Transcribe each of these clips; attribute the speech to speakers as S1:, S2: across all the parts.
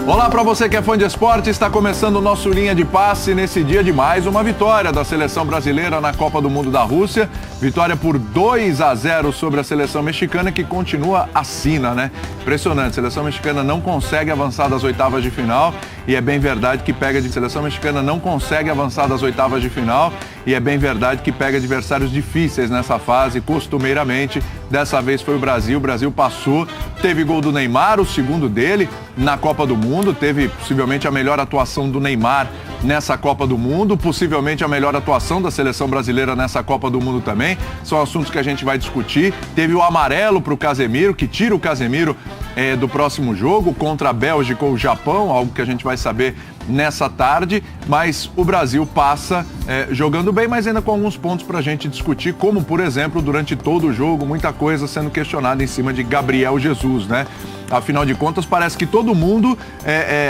S1: Olá para você que é fã de esporte, está começando o nosso Linha de Passe nesse dia de mais uma vitória da seleção brasileira na Copa do Mundo da Rússia. Vitória por 2-0 sobre a seleção mexicana, que continua assina, né? Impressionante, a seleção mexicana não consegue avançar das oitavas de final e é bem verdade que pega de seleção mexicana não consegue avançar das oitavas de final e é bem verdade que pega adversários difíceis nessa fase, costumeiramente. Dessa vez foi o Brasil passou, teve gol do Neymar, o segundo dele na Copa do Mundo, teve possivelmente a melhor atuação do Neymar nessa Copa do Mundo, possivelmente a melhor atuação da seleção brasileira nessa Copa do Mundo também, são assuntos que a gente vai discutir. Teve o amarelo para o Casemiro, que tira o Casemiro do próximo jogo contra a Bélgica ou o Japão, algo que a gente vai saber nessa tarde, mas o Brasil passa jogando bem, mas ainda com alguns pontos para a gente discutir, como por exemplo, durante todo o jogo, muita coisa sendo questionada em cima de Gabriel Jesus, né? Afinal de contas, parece que todo mundo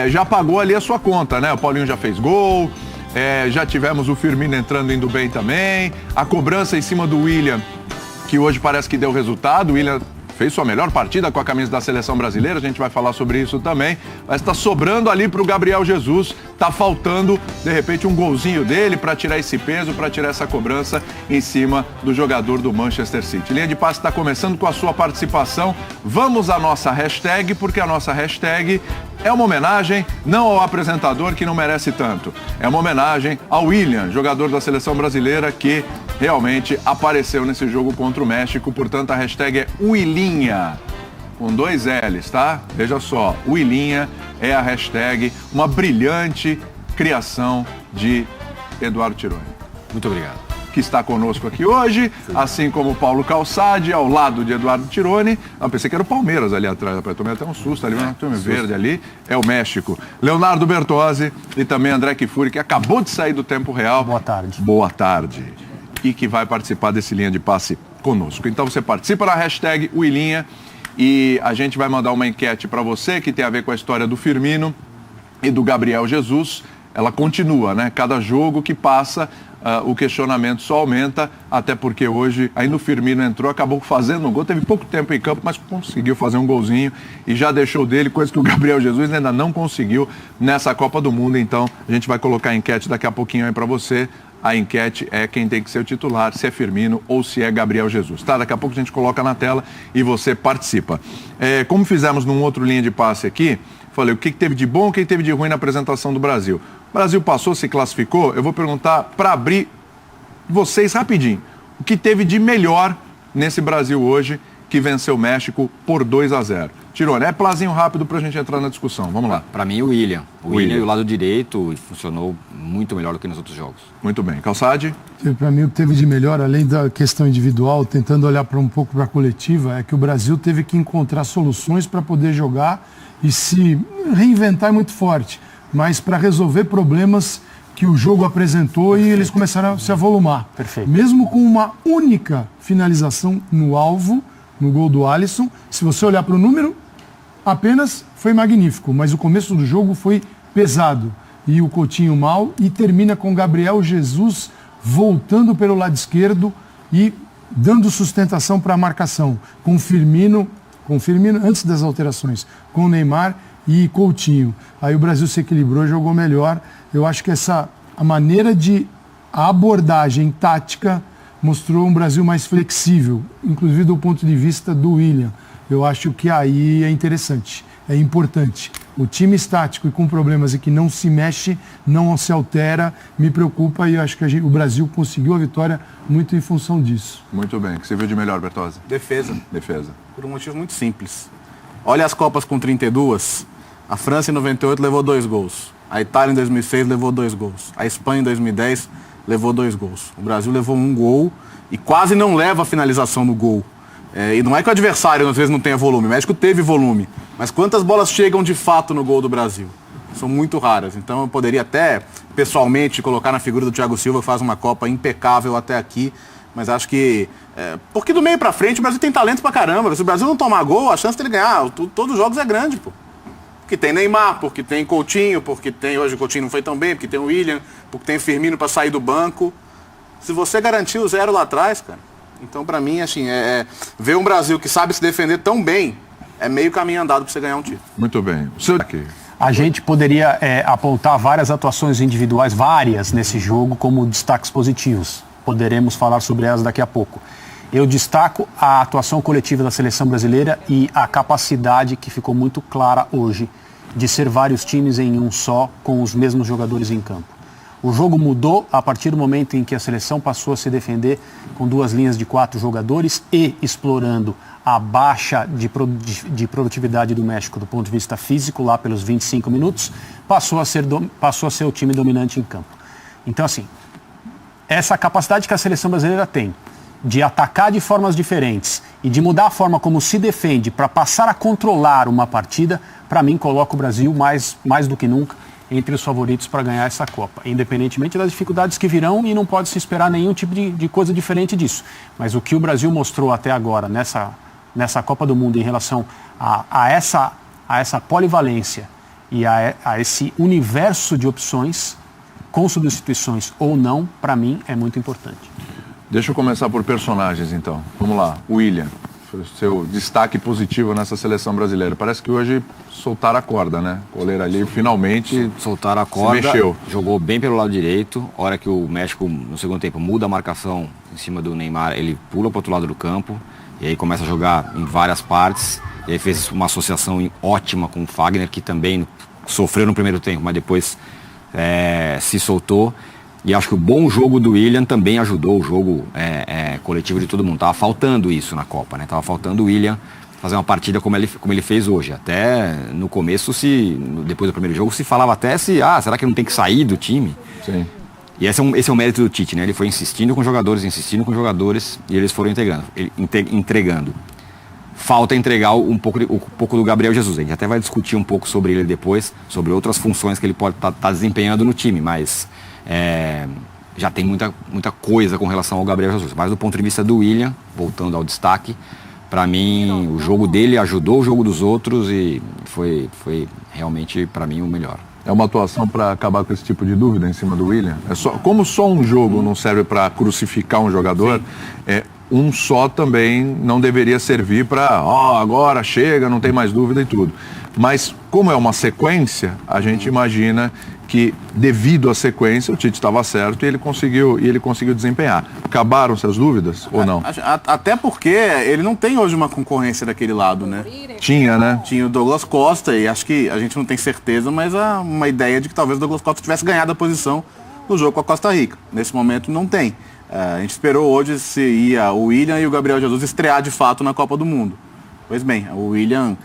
S1: já pagou ali a sua conta, né? O Paulinho já fez gol, já tivemos o Firmino entrando indo bem também, a cobrança em cima do William, que hoje parece que deu resultado. O William fez sua melhor partida com a camisa da seleção brasileira, a gente vai falar sobre isso também, mas está sobrando ali para o Gabriel Jesus, está faltando de repente um golzinho dele para tirar esse peso, para tirar essa cobrança em cima do jogador do Manchester City. Linha de Passe está começando com a sua participação, vamos à nossa hashtag, porque a nossa hashtag é uma homenagem não ao apresentador, que não merece tanto, é uma homenagem ao William, jogador da seleção brasileira que realmente apareceu nesse jogo contra o México. Portanto, a hashtag é Willinha, com 2 L's, tá? Veja só, Willinha é a hashtag, uma brilhante criação de Eduardo Tironi.
S2: Muito obrigado.
S1: Que está conosco aqui hoje, assim como o Paulo Calçade, ao lado de Eduardo Tironi. Eu pensei que era o Palmeiras ali atrás, eu tomei até um susto ali, mas um verde ali, é o México. Leonardo Bertozzi e também André Kifuri, que acabou de sair do tempo real.
S3: Boa tarde.
S1: Boa tarde. E que vai participar desse Linha de Passe conosco. Então você participa na hashtag Willinha e a gente vai mandar uma enquete para você que tem a ver com a história do Firmino e do Gabriel Jesus. Ela continua, né? Cada jogo que passa, o questionamento só aumenta, até porque hoje ainda o Firmino entrou, acabou fazendo um gol, teve pouco tempo em campo, mas conseguiu fazer um golzinho e já deixou dele, coisa que o Gabriel Jesus ainda não conseguiu nessa Copa do Mundo. Então a gente vai colocar a enquete daqui a pouquinho aí para você. A enquete é quem tem que ser o titular, se é Firmino ou se é Gabriel Jesus. Tá? Daqui a pouco a gente coloca na tela e você participa. Como fizemos num outro Linha de Passe aqui, falei o que teve de bom, o que teve de ruim na apresentação do Brasil. O Brasil passou, se classificou, eu vou perguntar para abrir vocês rapidinho. O que teve de melhor nesse Brasil hoje, que venceu o México por 2-0? Tironi, plazinho rápido para a gente entrar na discussão. Vamos lá.
S2: Para mim, o William. O William do lado direito funcionou muito melhor do que nos outros jogos.
S1: Muito bem. Calçade?
S3: Para mim, o que teve de melhor, além da questão individual, tentando olhar um pouco para a coletiva, é que o Brasil teve que encontrar soluções para poder jogar e se reinventar é muito forte, mas para resolver problemas que o jogo apresentou. Perfeito. E eles começaram a se avolumar. Perfeito. Mesmo com uma única finalização no alvo, no gol do Alisson, se você olhar para o número, apenas foi magnífico, mas o começo do jogo foi pesado. E o Coutinho mal, e termina com Gabriel Jesus voltando pelo lado esquerdo e dando sustentação para a marcação, com Firmino antes das alterações, com Neymar e Coutinho. Aí o Brasil se equilibrou, jogou melhor. Eu acho que a maneira de abordagem tática mostrou um Brasil mais flexível, inclusive do ponto de vista do William. Eu acho que aí é interessante, é importante. O time estático e com problemas e que não se mexe, não se altera, me preocupa e eu acho que o Brasil conseguiu a vitória muito em função disso.
S1: Muito bem. O que você viu de melhor, Bertozzi?
S4: Defesa.
S1: Defesa.
S4: Por um motivo muito simples. Olha as Copas com 32. A França em 98 levou 2 gols. A Itália em 2006 levou 2 gols. A Espanha em 2010 levou 2 gols. O Brasil levou 1 gol e quase não leva a finalização no gol. E não é que o adversário às vezes não tenha volume, o México teve volume. Mas quantas bolas chegam de fato no gol do Brasil? São muito raras. Então eu poderia até, pessoalmente, colocar na figura do Thiago Silva, que faz uma Copa impecável até aqui. Mas acho que... porque do meio pra frente o Brasil tem talento pra caramba. Se o Brasil não tomar gol, a chance dele ganhar todos os jogos é grande, pô. Porque tem Neymar, porque tem Coutinho, porque tem... Hoje o Coutinho não foi tão bem, porque tem o William, porque tem Firmino pra sair do banco. Se você garantiu o 0 lá atrás, cara... Então, pra mim, assim, ver um Brasil que sabe se defender tão bem, é meio caminho andado pra você ganhar um título.
S1: Muito bem. O seu...
S5: A gente poderia apontar várias atuações individuais, várias nesse jogo, como destaques positivos. Poderemos falar sobre elas daqui a pouco. Eu destaco a atuação coletiva da seleção brasileira e a capacidade que ficou muito clara hoje de ser vários times em um só, com os mesmos jogadores em campo. O jogo mudou a partir do momento em que a seleção passou a se defender com 2 linhas de 4 jogadores e explorando a baixa de produtividade do México do ponto de vista físico, lá pelos 25 minutos, passou a ser o time dominante em campo. Então, assim, essa capacidade que a seleção brasileira tem de atacar de formas diferentes e de mudar a forma como se defende para passar a controlar uma partida, para mim, coloca o Brasil mais do que nunca entre os favoritos para ganhar essa Copa, independentemente das dificuldades que virão, e não pode se esperar nenhum tipo de coisa diferente disso. Mas o que o Brasil mostrou até agora nessa Copa do Mundo em relação a essa polivalência e a esse universo de opções, com substituições ou não, para mim é muito importante.
S1: Deixa eu começar por personagens, então. Vamos lá. William, seu destaque positivo nessa seleção brasileira. Parece que hoje soltaram a corda, né? O goleiro ali finalmente
S2: soltaram a corda,
S1: mexeu.
S2: Jogou bem pelo lado direito. A hora que o México, no segundo tempo, muda a marcação em cima do Neymar, ele pula para o outro lado do campo e aí começa a jogar em várias partes. E aí fez uma associação ótima com o Fagner, que também sofreu no primeiro tempo, mas depois se soltou. E acho que o bom jogo do William também ajudou o jogo coletivo de todo mundo. Tava faltando isso na Copa, né? Tava faltando o William fazer uma partida como ele fez hoje. Até no começo, depois do primeiro jogo, se falava até será que não tem que sair do time?
S1: Sim.
S2: E esse é o mérito do Tite, né? Ele foi insistindo com jogadores, e eles foram entregando. Falta entregar um pouco do Gabriel Jesus. A gente até vai discutir um pouco sobre ele depois, sobre outras funções que ele pode estar desempenhando no time, mas já tem muita coisa com relação ao Gabriel Jesus. Mas do ponto de vista do William, voltando ao destaque, para mim o jogo dele ajudou o jogo dos outros e foi realmente, para mim, o melhor.
S1: É uma atuação para acabar com esse tipo de dúvida em cima do William? Como só um jogo não serve para crucificar um jogador, um só também não deveria servir para, agora chega, não tem mais dúvida e tudo. Mas como é uma sequência, a gente imagina que, devido à sequência, o Tite estava certo e ele conseguiu desempenhar. Acabaram-se as dúvidas ou não?
S4: Até porque ele não tem hoje uma concorrência daquele lado, né?
S1: Tinha, né?
S4: Tinha o Douglas Costa, e acho que a gente não tem certeza, mas há uma ideia de que talvez o Douglas Costa tivesse ganhado a posição no jogo com a Costa Rica. Nesse momento não tem. A gente esperou hoje se ia o William e o Gabriel Jesus estrear de fato na Copa do Mundo. Pois bem, o William...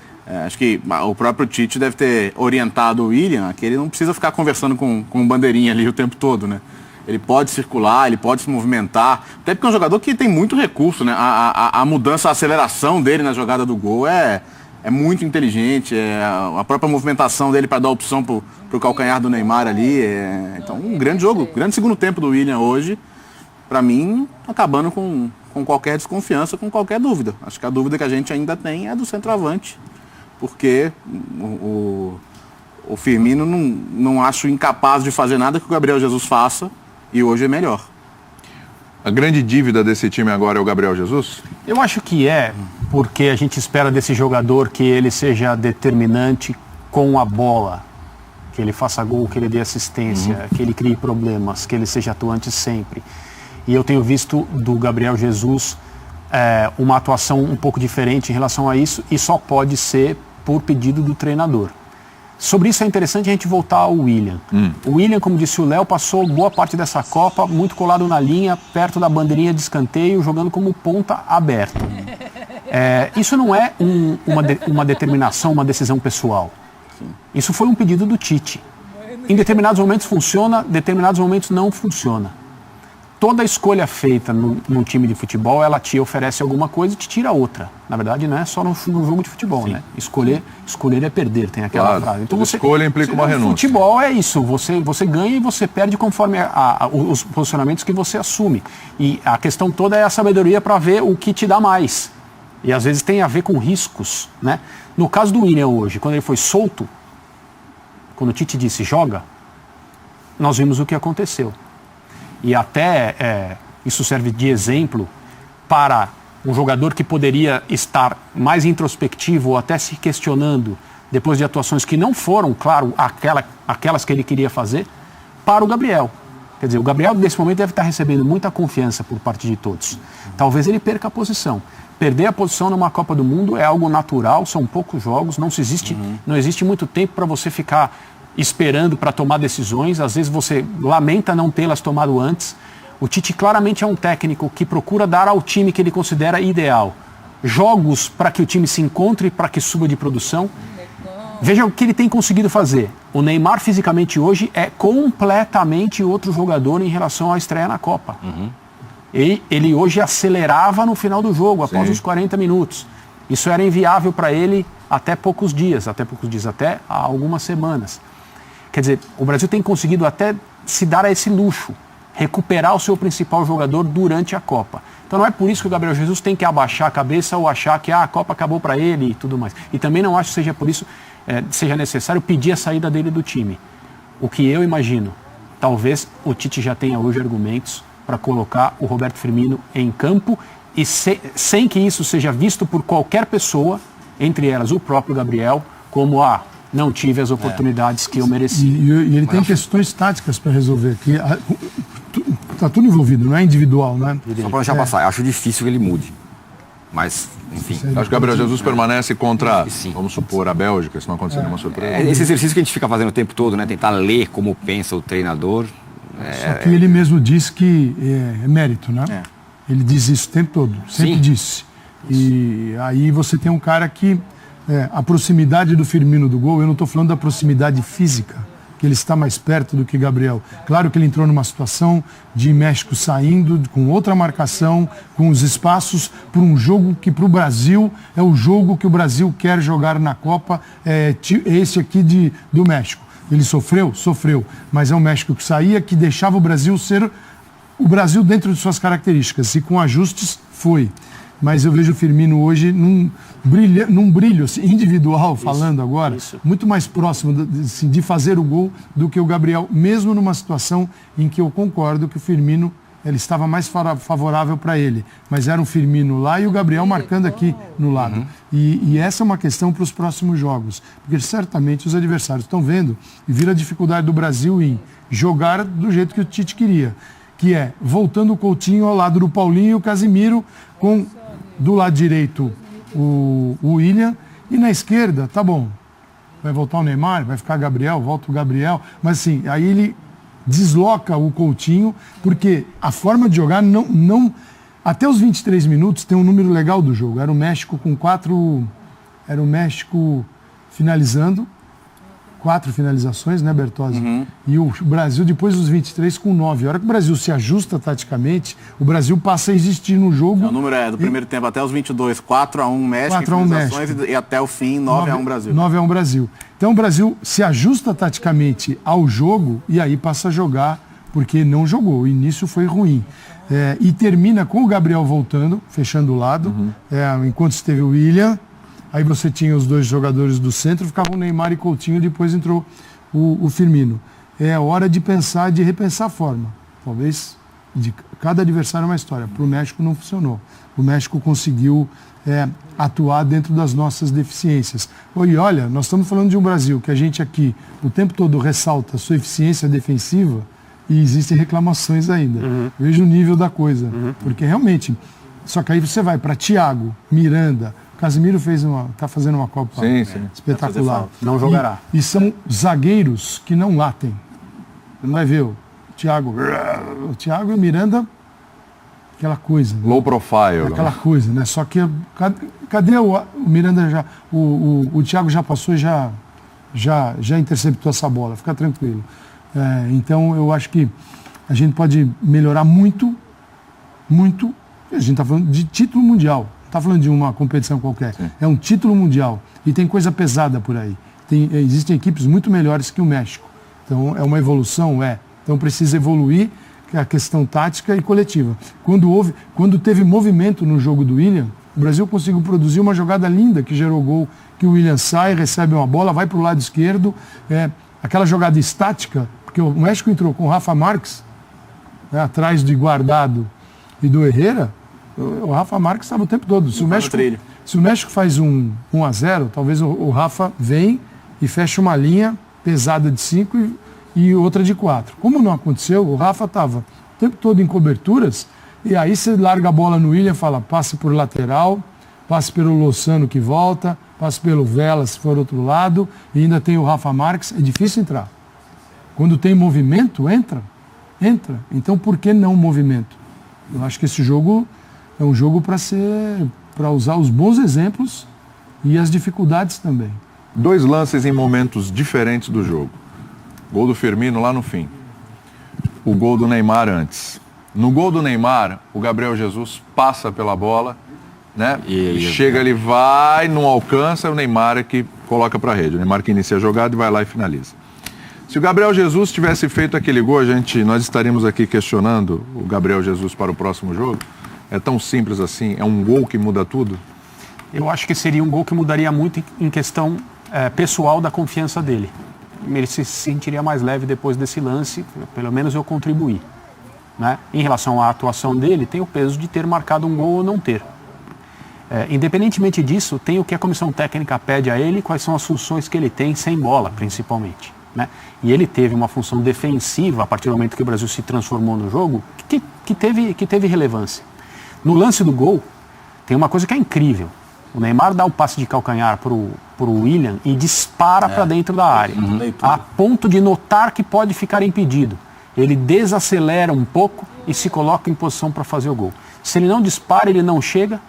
S4: acho que o próprio Tite deve ter orientado o William que ele não precisa ficar conversando com o bandeirinha ali o tempo todo, né? Ele pode circular, ele pode se movimentar, até porque é um jogador que tem muito recurso, né? A mudança, a aceleração dele na jogada do gol é muito inteligente, a própria movimentação dele para dar opção pro calcanhar do Neymar ali. Então, um grande jogo, grande segundo tempo do William hoje, para mim, acabando com qualquer desconfiança, com qualquer dúvida. Acho que a dúvida que a gente ainda tem é do centroavante, porque o Firmino não acho incapaz de fazer nada que o Gabriel Jesus faça, e hoje é melhor.
S1: A grande dívida desse time agora é o Gabriel Jesus?
S5: Eu acho que porque a gente espera desse jogador que ele seja determinante com a bola, que ele faça gol, que ele dê assistência, que ele crie problemas, que ele seja atuante sempre. E eu tenho visto do Gabriel Jesus uma atuação um pouco diferente em relação a isso, e só pode ser por pedido do treinador. Sobre isso é interessante a gente voltar ao William. O William, como disse o Léo, passou boa parte dessa Copa muito colado na linha, perto da bandeirinha de escanteio, jogando como ponta aberta. Isso não é uma determinação, uma decisão pessoal. Isso foi um pedido do Tite. Em determinados momentos funciona, em determinados momentos não funciona. Toda escolha feita no time de futebol, ela te oferece alguma coisa e te tira outra. Na verdade, não é só no jogo de futebol, né? Escolher é perder, tem aquela frase. Então,
S1: escolha implica uma renúncia.
S5: Futebol é isso, você ganha e você perde conforme os posicionamentos que você assume. E a questão toda é a sabedoria para ver o que te dá mais. E às vezes tem a ver com riscos, né? No caso do William hoje, quando ele foi solto, quando o Tite disse joga, nós vimos o que aconteceu. E até isso serve de exemplo para um jogador que poderia estar mais introspectivo ou até se questionando depois de atuações que não foram, claro, aquelas que ele queria fazer, para o Gabriel. Quer dizer, o Gabriel nesse momento deve estar recebendo muita confiança por parte de todos. Talvez ele perca a posição. Perder a posição numa Copa do Mundo é algo natural, são poucos jogos, não existe muito tempo para você ficar esperando para tomar decisões. Às vezes você lamenta não tê-las tomado antes. O Tite claramente é um técnico que procura dar ao time que ele considera ideal jogos para que o time se encontre, para que suba de produção. Veja o que ele tem conseguido fazer. O Neymar fisicamente hoje é completamente outro jogador em relação à estreia na Copa. Ele hoje acelerava no final do jogo, após os 40 minutos. Isso era inviável para ele até poucos dias, até há algumas semanas. Quer dizer, o Brasil tem conseguido até se dar a esse luxo, recuperar o seu principal jogador durante a Copa. Então não é por isso que o Gabriel Jesus tem que abaixar a cabeça ou achar que a Copa acabou para ele e tudo mais. E também não acho que seja por isso seja necessário pedir a saída dele do time. O que eu imagino, talvez o Tite já tenha hoje argumentos para colocar o Roberto Firmino em campo e sem que isso seja visto por qualquer pessoa, entre elas o próprio Gabriel, como não tive as oportunidades que eu mereci.
S3: E ele tem questões táticas para resolver. Está tudo envolvido, não é individual, né?
S2: Só para deixar passar, acho difícil que ele mude. Mas, enfim.
S1: Acho que o Gabriel Jesus permanece contra, vamos supor, a Bélgica, se não acontecer nenhuma surpresa.
S2: Esse exercício que a gente fica fazendo o tempo todo, né? Tentar ler como pensa o treinador.
S3: Só que ele mesmo disse que é mérito, né? Ele diz isso o tempo todo, sempre disse. E aí você tem um cara que a proximidade do Firmino do gol, eu não estou falando da proximidade física, que ele está mais perto do que Gabriel. Claro que ele entrou numa situação de México saindo, com outra marcação, com os espaços, por um jogo que para o Brasil é o jogo que o Brasil quer jogar na Copa, esse aqui do México. Ele sofreu? Sofreu. Mas é um México que saía, que deixava o Brasil ser o Brasil dentro de suas características. E com ajustes, foi. Mas eu vejo o Firmino hoje num brilho assim, individual, falando agora, muito mais próximo de fazer o gol do que o Gabriel, mesmo numa situação em que eu concordo que o Firmino ele estava mais favorável para ele. Mas era um Firmino lá e o Gabriel marcando aqui no lado. E essa é uma questão para os próximos jogos, porque certamente os adversários estão vendo e viram a dificuldade do Brasil em jogar do jeito que o Tite queria, que é voltando o Coutinho ao lado do Paulinho e o Casimiro, com do lado direito o William, e na esquerda, tá bom, vai voltar o Neymar, vai ficar Gabriel, volta o Gabriel, mas assim, aí ele desloca o Coutinho, porque a forma de jogar não até os 23 minutos tem um número legal do jogo, era o México com 4 finalizando, 4 finalizações, né, Bertozzi? E o Brasil, depois dos 23, com 9. A hora que o Brasil se ajusta taticamente, o Brasil passa a existir no jogo.
S4: O número do primeiro tempo até os 22, 4-1 México,
S3: 4-1 México.
S4: E até o fim, 9-1 Brasil.
S3: 9-1 Brasil. Então o Brasil se ajusta taticamente ao jogo e aí passa a jogar, porque não jogou. O início foi ruim. E termina com o Gabriel voltando, fechando o lado, enquanto esteve o William. Aí você tinha os dois jogadores do centro, ficavam Neymar e Coutinho, depois entrou o Firmino. É hora de pensar, de repensar a forma. Talvez de cada adversário é uma história. Para o México não funcionou. O México conseguiu atuar dentro das nossas deficiências. E olha, nós estamos falando de um Brasil que a gente aqui o tempo todo ressalta a sua eficiência defensiva e existem reclamações ainda. Veja o nível da coisa. Porque realmente, só que aí você vai para Thiago, Miranda, Casimiro está fazendo uma Copa espetacular.
S5: Não jogará.
S3: E são zagueiros que não latem. Você não vai ver o Thiago e o Miranda, aquela coisa. Né?
S1: Low profile.
S3: Aquela coisa, né? Só que cadê o Miranda já? O Thiago já passou e já interceptou essa bola. Fica tranquilo. Então eu acho que a gente pode melhorar muito. A gente está falando de título mundial. Não está falando de uma competição qualquer. Sim. É um título mundial. E tem coisa pesada por aí. Existem equipes muito melhores que o México. Então, é uma evolução? Então, precisa evoluir a questão tática e coletiva. Quando teve movimento no jogo do William, o Brasil conseguiu produzir uma jogada linda que gerou gol, que o William sai, recebe uma bola, vai para o lado esquerdo. Aquela jogada estática, porque o México entrou com o Rafa Marques, atrás de Guardado e do Herrera. O Rafa Marques estava o tempo todo. Se Se o México faz 1-0, talvez o Rafa vem e fecha uma linha pesada de 5 e outra de 4. Como não aconteceu, o Rafa estava o tempo todo em coberturas, e aí você larga a bola no William e fala, passe por lateral, passe pelo Lozano que volta, passe pelo Vela se for outro lado, e ainda tem o Rafa Marques, é difícil entrar. Quando tem movimento, entra. Então por que não movimento? Eu acho que esse jogo é um jogo para usar os bons exemplos e as dificuldades também.
S1: 2 lances em momentos diferentes do jogo. Gol do Firmino lá no fim. O gol do Neymar antes. No gol do Neymar, o Gabriel Jesus passa pela bola, né? E chega, ele vai, não alcança, o Neymar é que coloca para a rede. O Neymar que inicia a jogada e vai lá e finaliza. Se o Gabriel Jesus tivesse feito aquele gol, nós estaríamos aqui questionando o Gabriel Jesus para o próximo jogo? É tão simples assim? É um gol que muda tudo?
S5: Eu acho que seria um gol que mudaria muito em questão pessoal da confiança dele. Ele se sentiria mais leve depois desse lance, pelo menos eu contribuí. Né? Em relação à atuação dele, tem o peso de ter marcado um gol ou não ter. Independentemente disso, tem o que a comissão técnica pede a ele, quais são as funções que ele tem sem bola, principalmente. Né? E ele teve uma função defensiva, a partir do momento que o Brasil se transformou no jogo, que teve relevância. No lance do gol, tem uma coisa que é incrível. O Neymar dá o passe de calcanhar para o William e dispara para dentro da área, a ponto de notar que pode ficar impedido. Ele desacelera um pouco e se coloca em posição para fazer o gol. Se ele não dispara, ele não chega,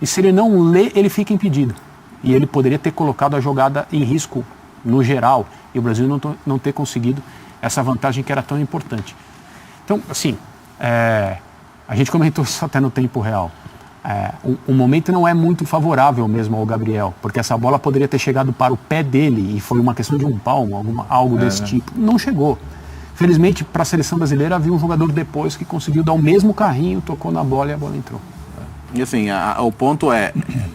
S5: e se ele não lê, ele fica impedido. E ele poderia ter colocado a jogada em risco no geral, e o Brasil não ter conseguido essa vantagem que era tão importante. Então, assim, a gente comentou isso até no tempo real. O momento não é muito favorável mesmo ao Gabriel, porque essa bola poderia ter chegado para o pé dele e foi uma questão de um palmo, algo desse tipo. Não chegou. Felizmente, para a seleção brasileira, havia um jogador depois que conseguiu dar o mesmo carrinho, tocou na bola e a bola entrou.
S4: E assim, o ponto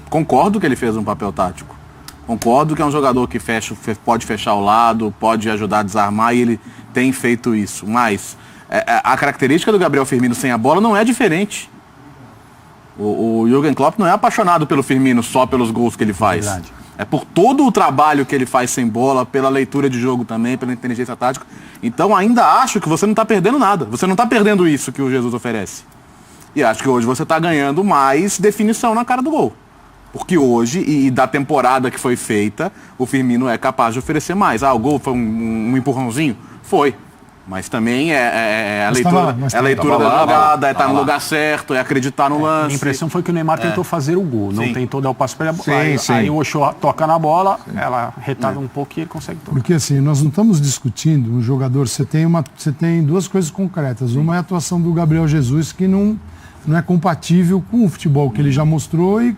S4: concordo que ele fez um papel tático. Concordo que é um jogador que pode fechar o lado, pode ajudar a desarmar, e ele tem feito isso. Mas a característica do Gabriel Firmino sem a bola não é diferente. O Jürgen Klopp não é apaixonado pelo Firmino só pelos gols que ele faz. Verdade. É por todo o trabalho que ele faz sem bola, pela leitura de jogo também, pela inteligência tática. Então ainda acho que você não está perdendo nada. Você não está perdendo isso que o Jesus oferece. E acho que hoje você está ganhando mais definição na cara do gol. Porque hoje, e da temporada que foi feita, o Firmino é capaz de oferecer mais. O gol foi um empurrãozinho? Foi. Mas também a leitura da jogada, é estar no lugar certo, é acreditar no lance.
S5: A impressão foi que o Neymar tentou fazer o gol, não tentou dar o passo para ele. Aí o Ochoa toca na bola, ela retarda um pouco e ele consegue tocar.
S3: Porque assim, nós não estamos discutindo um jogador, você tem 2 coisas concretas. Uma é a atuação do Gabriel Jesus, que não é compatível com o futebol que ele já mostrou e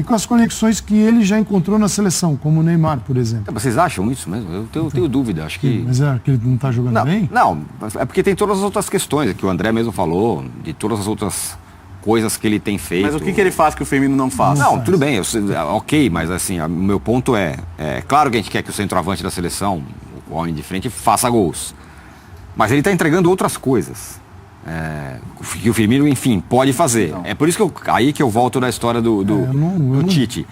S3: com as conexões que ele já encontrou na seleção, como o Neymar, por exemplo.
S2: Vocês acham isso mesmo? Eu tenho dúvida, acho que...
S3: Mas é que ele não está jogando bem?
S2: Não, é porque tem todas as outras questões que o André mesmo falou, de todas as outras coisas que ele tem feito.
S4: Mas o que ele faz que o Firmino não faz?
S2: Não, tudo bem, ok, mas assim, o meu ponto é claro que a gente quer que o centroavante da seleção, o homem de frente, faça gols. Mas ele está entregando outras coisas. Que o Firmino, enfim, pode fazer. Não. É por isso que eu volto da história do Tite.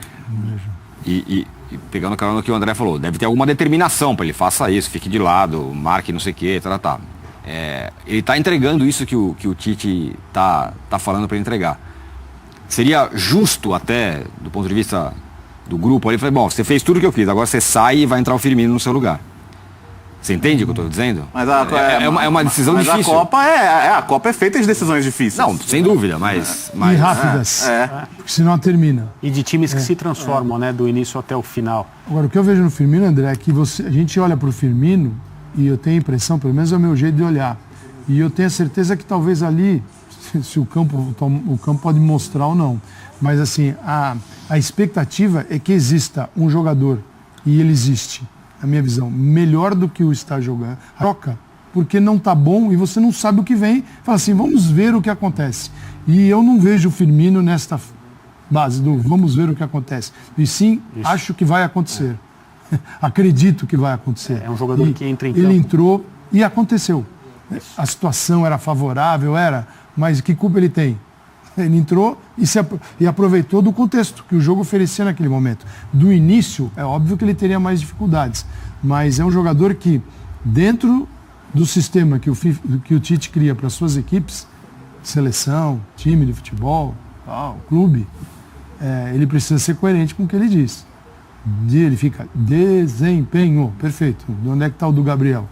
S2: E pegando a carona que o André falou, deve ter alguma determinação para ele faça isso, fique de lado, marque não sei o que, tá. Ele está entregando isso que o Tite tá falando para ele entregar. Seria justo até, do ponto de vista do grupo, ele falou, bom, você fez tudo o que eu quis, agora você sai e vai entrar o Firmino no seu lugar. Você entende o que eu estou dizendo?
S4: Mas
S2: é uma decisão difícil.
S4: A Copa é feita de decisões difíceis.
S2: Não, sem dúvida, mas
S3: e rápidas, porque senão termina.
S5: E de times que se transformam, né, do início até o final.
S3: Agora, o que eu vejo no Firmino, André, é que a gente olha para o Firmino e eu tenho a impressão, pelo menos é o meu jeito de olhar, e eu tenho a certeza que talvez ali, se o campo pode mostrar ou não, mas assim, a expectativa é que exista um jogador, e ele existe, a minha visão, melhor do que o está jogando, troca, porque não está bom e você não sabe o que vem, fala assim, vamos ver o que acontece. E eu não vejo o Firmino nesta base do vamos ver o que acontece. E sim, acho que vai acontecer. Acredito que vai acontecer.
S5: É um jogador que entra em campo.
S3: Ele entrou e aconteceu. A situação era favorável, mas que culpa ele tem? Ele entrou e aproveitou do contexto que o jogo oferecia naquele momento. Do início, é óbvio que ele teria mais dificuldades, mas é um jogador que, dentro do sistema que o Tite cria para suas equipes, seleção, time de futebol, clube, ele precisa ser coerente com o que ele diz. Ele fica desempenho, perfeito. De onde é que está o do Gabriel?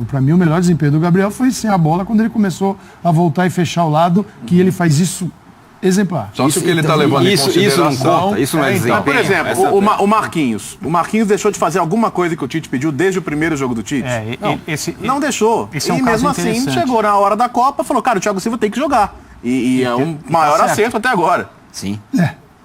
S3: Para mim, o melhor desempenho do Gabriel foi sem a bola, quando ele começou a voltar e fechar o lado, que ele faz isso exemplar.
S1: Só que o que ele está levando em consideração...
S2: Isso não conta, isso não é desempenho.
S4: Por exemplo, o Marquinhos. O Marquinhos deixou de fazer alguma coisa que o Tite pediu desde o primeiro jogo do Tite? Não deixou.
S5: Esse é um
S4: e
S5: caso
S4: mesmo assim,
S5: interessante.
S4: chegou na hora da Copa, falou, cara, o Thiago Silva tem que jogar. E é um maior acerto até agora.
S2: Sim.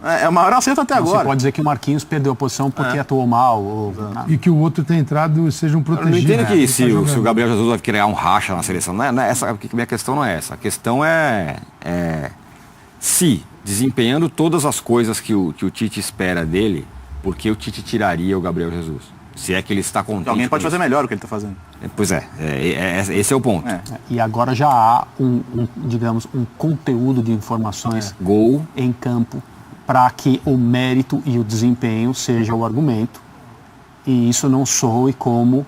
S4: É o maior acerto até agora.
S5: Você pode dizer que o Marquinhos perdeu a posição porque atuou mal.
S3: E que o outro tenha entrado seja um
S2: Eu não
S3: protegido.
S2: entendo que se o Gabriel Jesus vai criar um racha na seleção. Não é essa, a minha questão não é essa. A questão é se, desempenhando todas as coisas que o Tite espera dele, por que o Tite tiraria o Gabriel Jesus? Se é que ele está contente.
S4: Alguém pode
S2: com
S4: fazer melhor o que ele está fazendo.
S2: Pois esse é o ponto.
S5: E agora já há digamos, um conteúdo de informações
S2: Gol.
S5: em campo para que o mérito e o desempenho seja o argumento. E isso não soe como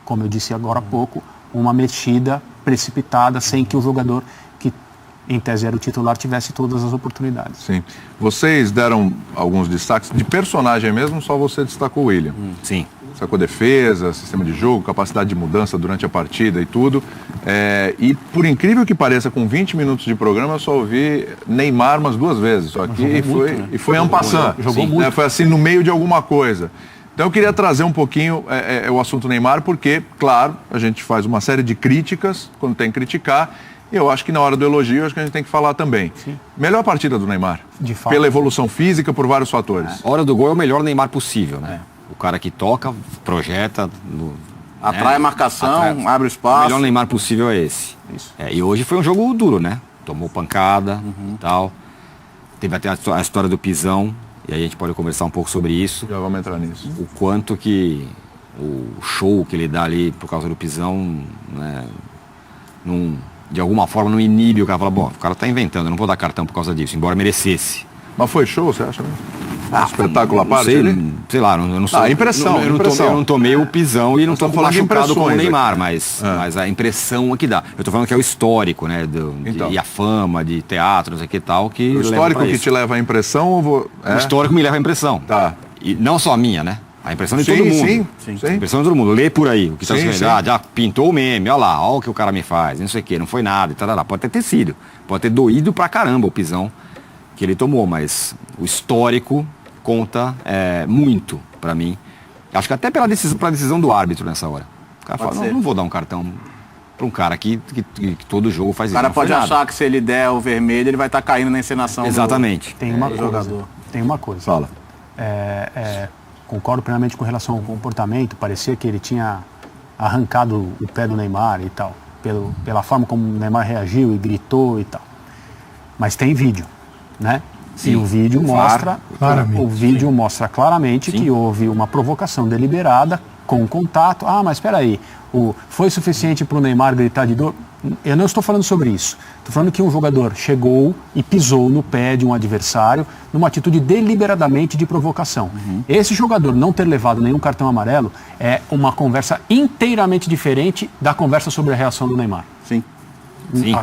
S5: eu disse agora há pouco, uma mexida precipitada sem que o jogador, que em tese era o titular, tivesse todas as oportunidades.
S1: Sim. Vocês deram alguns destaques de personagem mesmo, só você destacou o William.
S2: Sim.
S1: Sacou defesa, sistema de jogo, capacidade de mudança durante a partida e tudo. E por incrível que pareça, com 20 minutos de programa, eu só ouvi Neymar umas 2 vezes. Só que e foi en passant.
S5: Jogou muito.
S1: Foi assim, no meio de alguma coisa. Então eu queria trazer um pouquinho o assunto Neymar, porque, claro, a gente faz uma série de críticas quando tem que criticar. E eu acho que na hora do elogio, acho que a gente tem que falar também. Sim. Melhor partida do Neymar.
S5: De fato.
S1: Pela evolução física, por vários fatores.
S2: A hora do gol é o melhor Neymar possível, né? O cara que toca, projeta...
S4: Atrai a marcação, abre espaço.
S2: O melhor Neymar possível é esse.
S5: Isso.
S2: E hoje foi um jogo duro, né? Tomou pancada e tal. Teve até a história do pisão. E aí a gente pode conversar um pouco sobre isso.
S1: Já vamos entrar nisso.
S2: O quanto que o show que ele dá ali por causa do pisão, né, de alguma forma não inibe o cara. Fala, bom, o cara tá inventando, eu não vou dar cartão por causa disso, embora merecesse.
S1: Mas foi show, você acha? Espetáculo à parte?
S2: Sei lá, eu não sei.
S1: Impressão.
S2: Eu não tomei o pisão e não estou machucado como o Neymar,
S1: aqui.
S2: mas a impressão é que dá. Eu tô falando que é o histórico, né? E a fama de teatro, não sei o que tal. Que
S1: o histórico que te leva à impressão ou
S2: O histórico me leva à impressão.
S1: Tá.
S2: E não só a minha, né? A impressão de todo mundo.
S1: Sim.
S2: A impressão de todo mundo. Lê por aí. O que está escrevendo. Já pintou o meme, olha lá, olha o que o cara me faz, não sei o que, não foi nada e tal. Pode ter sido. Pode ter doído pra caramba o pisão que ele tomou, mas o histórico conta muito pra mim. Acho que até pela decisão do árbitro nessa hora. O cara fala, não vou dar um cartão pra um cara que todo jogo faz isso.
S4: O cara pode achar que se ele der o vermelho, ele vai estar caindo na encenação.
S2: Exatamente.
S5: Tem uma coisa.
S1: Fala.
S5: Concordo plenamente com relação ao comportamento. Parecia que ele tinha arrancado o pé do Neymar e tal, pela forma como o Neymar reagiu e gritou e tal. Mas tem vídeo, né?
S2: Sim.
S5: E o vídeo mostra claramente que houve uma provocação deliberada com contato. Mas espera aí, foi suficiente para o Neymar gritar de dor? Eu não estou falando sobre isso. Estou falando que um jogador chegou e pisou no pé de um adversário numa atitude deliberadamente de provocação. Esse jogador não ter levado nenhum cartão amarelo é uma conversa inteiramente diferente da conversa sobre a reação do Neymar.
S4: Sim.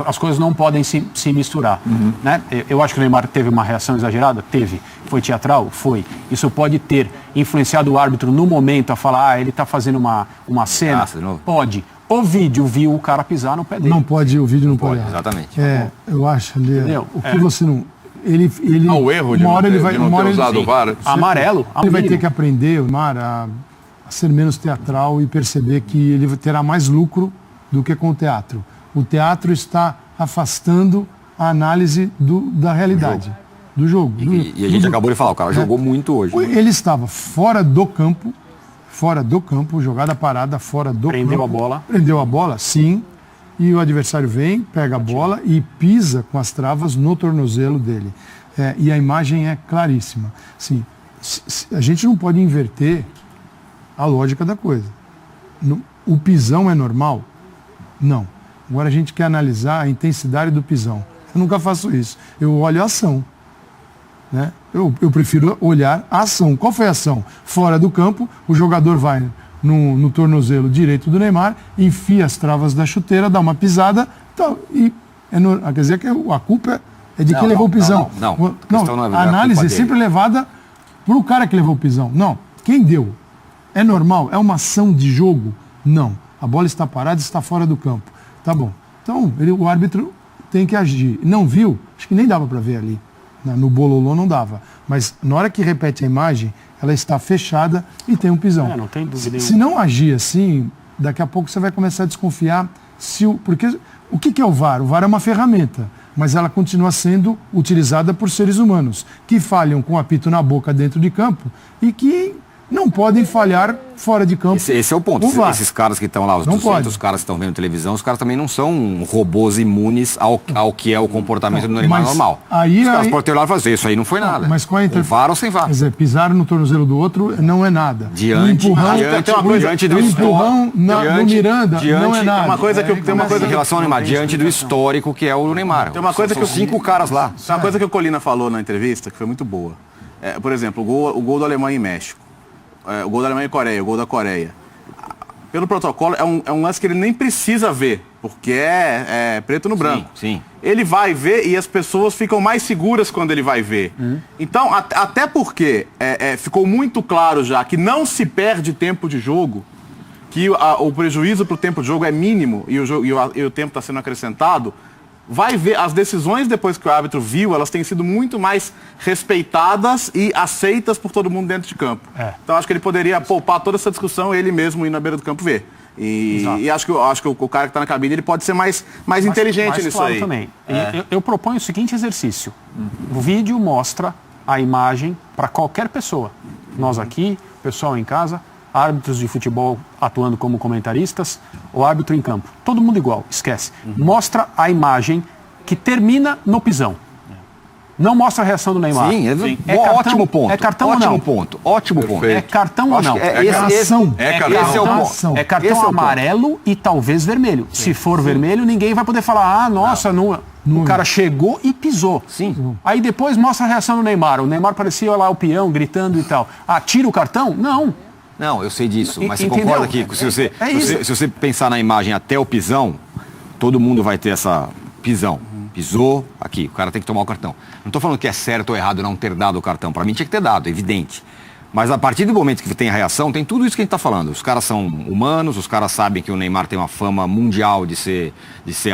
S5: As coisas não podem se misturar. Né? Eu acho que o Neymar teve uma reação exagerada? Teve. Foi teatral? Foi. Isso pode ter influenciado o árbitro no momento a falar, ele está fazendo uma cena? Pode. O vídeo viu o cara pisar no pé dele.
S3: Não pode, o vídeo não pode.
S2: Exatamente.
S3: Eu acho, Leandro, o que você não...
S1: O erro de não ter usado o VAR.
S5: Amarelo.
S3: Ele vai ter que aprender, o Neymar, a ser menos teatral e perceber que ele terá mais lucro do que com o teatro. O teatro está afastando a análise da realidade, do jogo.
S2: E a gente acabou de falar, o cara jogou muito hoje.
S3: Ele estava fora do campo, jogada parada, fora do campo. Prendeu a bola, sim. E o adversário vem, pega a bola e pisa com as travas no tornozelo dele. E a imagem é claríssima. Assim, a gente não pode inverter a lógica da coisa. O pisão é normal? Não. Agora a gente quer analisar a intensidade do pisão. Eu nunca faço isso. Eu olho a ação. Né? Eu prefiro olhar a ação. Qual foi a ação? Fora do campo, o jogador vai no tornozelo direito do Neymar, enfia as travas da chuteira, dá uma pisada, então, quer dizer que a culpa é de quem levou o pisão.
S2: Não,
S3: a análise é sempre levada para o cara que levou o pisão. Não, quem deu? É normal? É uma ação de jogo? Não. A bola está parada, está fora do campo. Tá bom. Então, o árbitro tem que agir. Não viu? Acho que nem dava para ver ali. No bololô não dava. Mas na hora que repete a imagem, ela está fechada e tem um pisão.
S5: Não tem dúvida
S3: Se não agir assim, daqui a pouco você vai começar a desconfiar. Porque o que é o VAR? O VAR é uma ferramenta, mas ela continua sendo utilizada por seres humanos, que falham com o apito na boca dentro de campo e que não podem falhar fora de campo.
S2: Esse é o ponto. Esses caras que estão lá, os 200 caras que estão vendo televisão, os caras também não são robôs imunes ao que é o comportamento do Neymar normal. Os caras podem ter lá e fazer, isso aí não foi nada.
S3: Mas qual é
S2: com VAR ou sem VAR?
S3: Quer dizer, pisar no tornozelo do outro não é nada.
S2: Diante do
S3: empurrão no Miranda não é nada.
S2: Tem uma coisa em relação ao Neymar, diante do histórico que é o Neymar.
S4: Tem uma coisa que
S2: 5 caras lá.
S4: Tem uma coisa que o Colina falou na entrevista que foi muito boa. Por exemplo, o gol da Alemanha e México. O gol da Alemanha e Coreia, o gol da Coreia. Pelo protocolo, é um lance que ele nem precisa ver, porque é preto no branco.
S2: Sim.
S4: Ele vai ver e as pessoas ficam mais seguras quando ele vai ver. Então, até porque ficou muito claro já que não se perde tempo de jogo, que o prejuízo para o tempo de jogo é mínimo e o tempo está sendo acrescentado, vai ver as decisões depois que o árbitro viu, elas têm sido muito mais respeitadas e aceitas por todo mundo dentro de campo. Então acho que ele poderia poupar toda essa discussão ele mesmo ir na beira do campo ver. E acho que o cara que está na cabine ele pode ser mais inteligente nisso
S5: claro
S4: aí.
S5: Também. Eu proponho o seguinte exercício. O vídeo mostra a imagem para qualquer pessoa. Nós aqui, pessoal em casa, árbitros de futebol atuando como comentaristas, o árbitro em campo. Todo mundo igual, esquece. Mostra a imagem que termina no pisão. Não mostra a reação do Neymar.
S2: Sim.
S5: Cartão,
S2: ótimo ponto.
S5: É cartão ou não?
S2: Ótimo ponto.
S5: É cartão ou não?
S2: Esse é o ponto.
S5: É cartão amarelo e talvez vermelho. Se for vermelho, ninguém vai poder falar, nossa, o cara chegou e pisou.
S2: Sim.
S5: Aí depois mostra a reação do Neymar. O Neymar parecia lá o peão, gritando e tal. Tira o cartão? Não,
S2: eu sei disso, mas você
S5: entendeu?
S2: concorda que se você pensar na imagem até o pisão, todo mundo vai ter essa pisão. Pisou, aqui, o cara tem que tomar o cartão. Não estou falando que é certo ou errado não ter dado o cartão. Para mim tinha que ter dado, é evidente. Mas a partir do momento que tem a reação, tem tudo isso que a gente está falando. Os caras são humanos, os caras sabem que o Neymar tem uma fama mundial de ser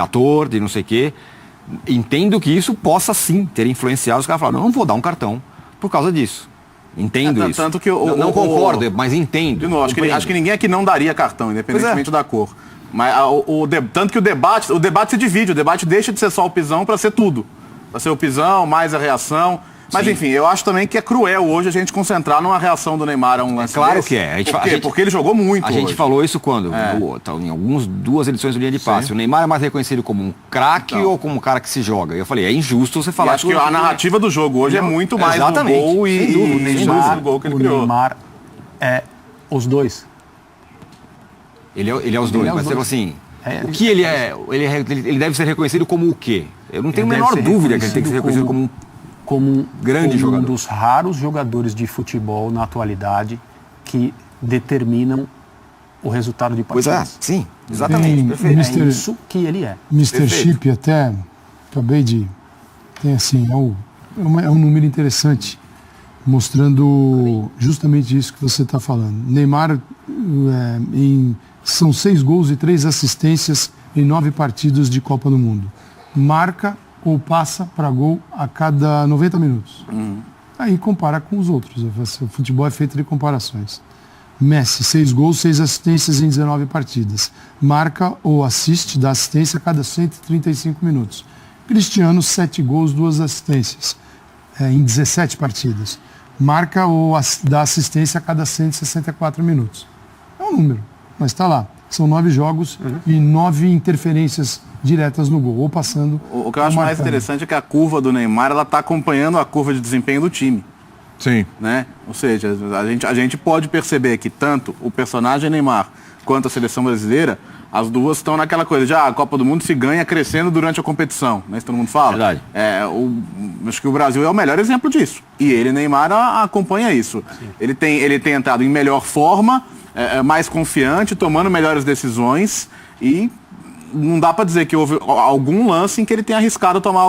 S2: ator, de não sei o quê. Entendo que isso possa sim ter influenciado. Os caras falaram, não vou dar um cartão por causa disso. Entendo isso.
S4: Tanto que
S2: não concordo, mas entendo.
S4: De novo, acho que ninguém aqui não daria cartão, independentemente da cor. Mas tanto que o debate se divide, o debate deixa de ser só o pisão para ser tudo. Para ser o pisão, mais a reação. Mas enfim, eu acho também que é cruel hoje a gente concentrar numa reação do Neymar a um lance
S2: claro
S4: desse.
S2: Que é.
S4: Por quê? Porque ele jogou muito
S2: A gente falou isso quando? Em duas edições do Linha de Passe. O Neymar é mais reconhecido como um craque ou como um cara que se joga? Eu falei, é injusto você falar...
S4: Acho que a narrativa do jogo hoje é muito mais do gol do gol que ele criou.
S5: O Neymar é os dois.
S2: Ele é os dois, mas você falou assim... O que ele é? Ele deve ser reconhecido como o quê? Eu não tenho a menor dúvida que ele tem que ser reconhecido como um grande jogador.
S5: Um dos raros jogadores de futebol na atualidade que determinam o resultado de partidas.
S2: Pois é, sim, exatamente.
S5: É isso que ele é.
S3: Mr. Chip, até acabei de... Tem assim, é um número interessante, mostrando justamente isso que você está falando. Neymar, são 6 gols e 3 assistências em 9 partidas de Copa do Mundo. Marca ou passa para gol a cada 90 minutos. Aí compara com os outros. O futebol é feito de comparações. Messi, 6 gols, 6 assistências em 19 partidas. Marca ou assiste, dá assistência a cada 135 minutos. Cristiano, 7 gols, 2 assistências em 17 partidas. Marca ou dá assistência a cada 164 minutos. É um número, mas está lá. São 9 jogos e 9 interferências diretas no gol, ou passando.
S4: O que eu acho mais interessante é que a curva do Neymar ela está acompanhando a curva de desempenho do time.
S1: Sim.
S4: Né? Ou seja, a gente pode perceber que tanto o personagem Neymar quanto a seleção brasileira As duas estão naquela coisa de a Copa do Mundo se ganha crescendo durante a competição, né? Isso todo mundo fala.
S2: Verdade.
S4: Acho que o Brasil é o melhor exemplo disso. E ele, Neymar, acompanha isso. Ele tem entrado em melhor forma, mais confiante, tomando melhores decisões e não dá para dizer que houve algum lance em que ele tenha arriscado tomar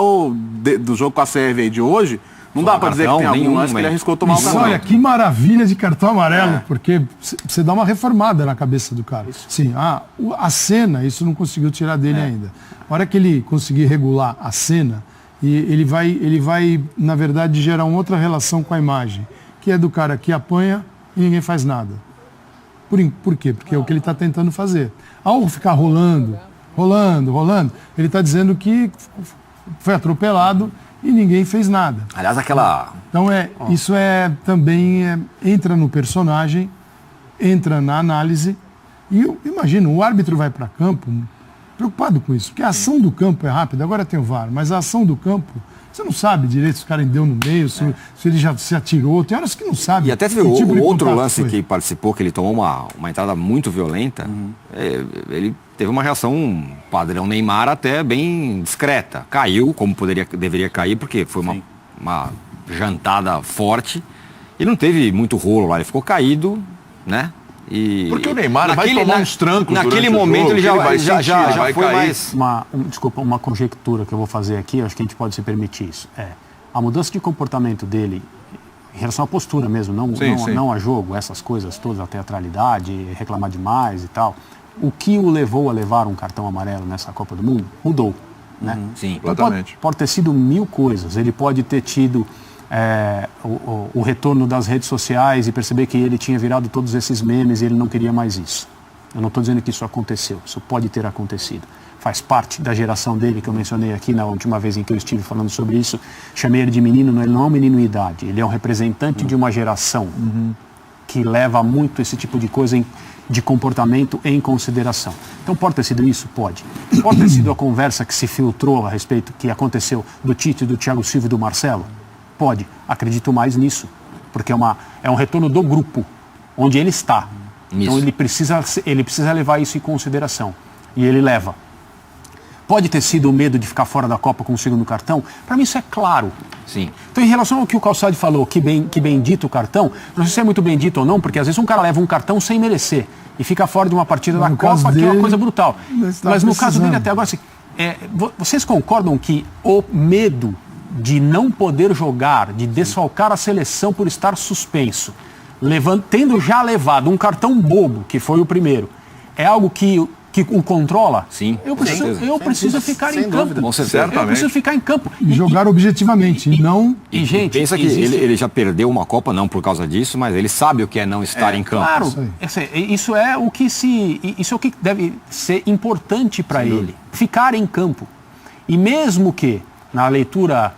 S4: do jogo com a Sérvia de hoje. Não dá para dizer que tem algum lance que ele arriscou tomar o cartão.
S3: Olha, que maravilha de cartão amarelo, porque você dá uma reformada na cabeça do cara. Sim, a cena, isso não conseguiu tirar dele ainda. A hora que ele conseguir regular a cena, ele vai, na verdade, gerar uma outra relação com a imagem, que é do cara que apanha e ninguém faz nada. Por quê? Porque é o que ele está tentando fazer. Ao ficar rolando, ele está dizendo que foi atropelado e ninguém fez nada.
S2: Aliás, aquela...
S3: Então, isso também entra no personagem, entra na análise. E eu imagino, o árbitro vai para campo preocupado com isso, porque a ação do campo é rápida, agora tem o VAR, mas a ação do campo, você não sabe direito se o cara deu no meio, se ele já se atirou, tem horas que não sabe.
S2: E até teve outro lance que participou, que ele tomou uma entrada muito violenta, ele teve uma reação padrão Neymar até bem discreta. Caiu, como deveria cair, porque foi uma jantada forte. E não teve muito rolo lá, ele ficou caído, né?
S1: Porque o Neymar vai tomar uns trancos
S2: naquele momento
S1: jogo,
S2: ele já
S1: vai
S2: foi
S1: cair.
S2: mais...
S5: Uma conjectura que eu vou fazer aqui, acho que a gente pode se permitir isso. A mudança de comportamento dele, em relação à postura mesmo, não a jogo, essas coisas todas, a teatralidade, reclamar demais e tal. O que o levou a levar um cartão amarelo nessa Copa do Mundo mudou. Né?
S2: Sim,
S5: então pode ter sido 1000 coisas. Ele pode ter tido o retorno das redes sociais e perceber que ele tinha virado todos esses memes e ele não queria mais isso. Eu não estou dizendo que isso aconteceu, isso pode ter acontecido. Faz parte da geração dele, que eu mencionei aqui na última vez em que eu estive falando sobre isso. Chamei ele de menino, ele não é um menino em idade, ele é um representante de uma geração que leva muito esse tipo de coisa de comportamento em consideração. Então pode ter sido isso? Pode. Pode ter sido a conversa que se filtrou a respeito que aconteceu do Tite, do Thiago Silva e do Marcelo? Pode. Acredito mais nisso, porque é um retorno do grupo, onde ele está. Isso. Então ele precisa levar isso em consideração. E ele leva. Pode ter sido o medo de ficar fora da Copa com o segundo cartão? Para mim isso é claro.
S2: Sim.
S5: Então, em relação ao que o Calçade falou, que bendito o cartão, não sei se é muito bendito ou não, porque às vezes um cara leva um cartão sem merecer e fica fora de uma partida da Copa, que é uma coisa brutal. Mas no caso dele, até agora, assim, vocês concordam que o medo de não poder jogar, de desfalcar a seleção por estar suspenso, tendo já levado um cartão bobo, que foi o primeiro, é algo que o controla?
S2: Sim.
S5: Eu preciso ficar em campo.
S1: Eu
S5: preciso ficar em campo.
S3: E jogar objetivamente, não...
S2: E gente, pensa que ele já perdeu uma Copa, não por causa disso, mas ele sabe o que é não estar em campo.
S5: Claro, isso é o que deve ser importante para ele. Ficar em campo. E mesmo que, na leitura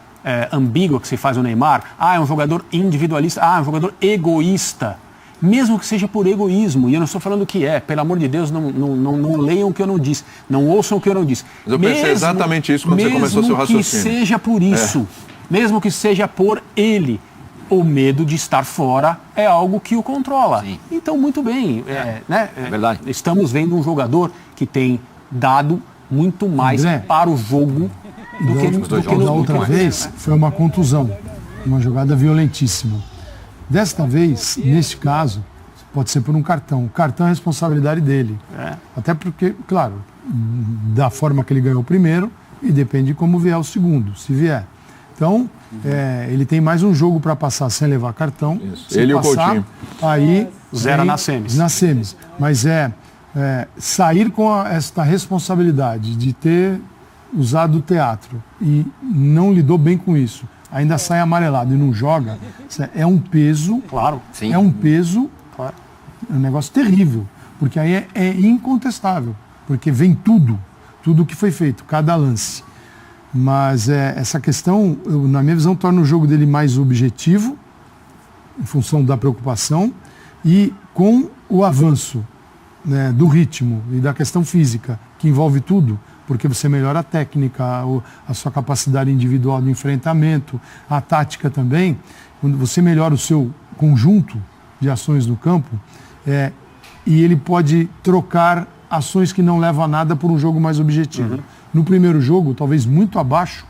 S5: ambígua que se faz o Neymar, é um jogador individualista, é um jogador egoísta. Mesmo que seja por egoísmo, e eu não estou falando que pelo amor de Deus, não leiam o que eu não disse, não ouçam o que eu não disse.
S1: Mas eu pensei exatamente isso quando você começou seu raciocínio.
S5: Mesmo que seja por isso, mesmo que seja por ele, o medo de estar fora é algo que o controla. Sim. Então, muito bem,
S2: verdade.
S5: Estamos vendo um jogador que tem dado muito mais para o jogo do que
S3: da outra vez foi uma contusão, uma jogada violentíssima. Desta vez, neste caso, pode ser por um cartão. O cartão é responsabilidade dele. Até porque, claro, da forma que ele ganhou o primeiro, e depende de como vier o segundo, se vier. Então, ele tem mais um jogo para passar sem levar cartão.
S1: Se ele passar, e o Coutinho.
S3: Aí
S5: zera nas semis.
S3: Nas semis. Mas sair com esta responsabilidade de ter usado o teatro e não lidou bem com isso, ainda sai amarelado e não joga, é um peso.
S5: Claro, sim.
S3: É um peso, claro. É um negócio terrível, porque aí é incontestável, porque vem tudo que foi feito, cada lance. Mas essa questão, na minha visão, torna o jogo dele mais objetivo, em função da preocupação, e com o avanço, né, do ritmo e da questão física, que envolve tudo, porque você melhora a técnica, a sua capacidade individual de enfrentamento, a tática também. Quando você melhora o seu conjunto de ações no campo, e ele pode trocar ações que não levam a nada por um jogo mais objetivo. No primeiro jogo, talvez muito abaixo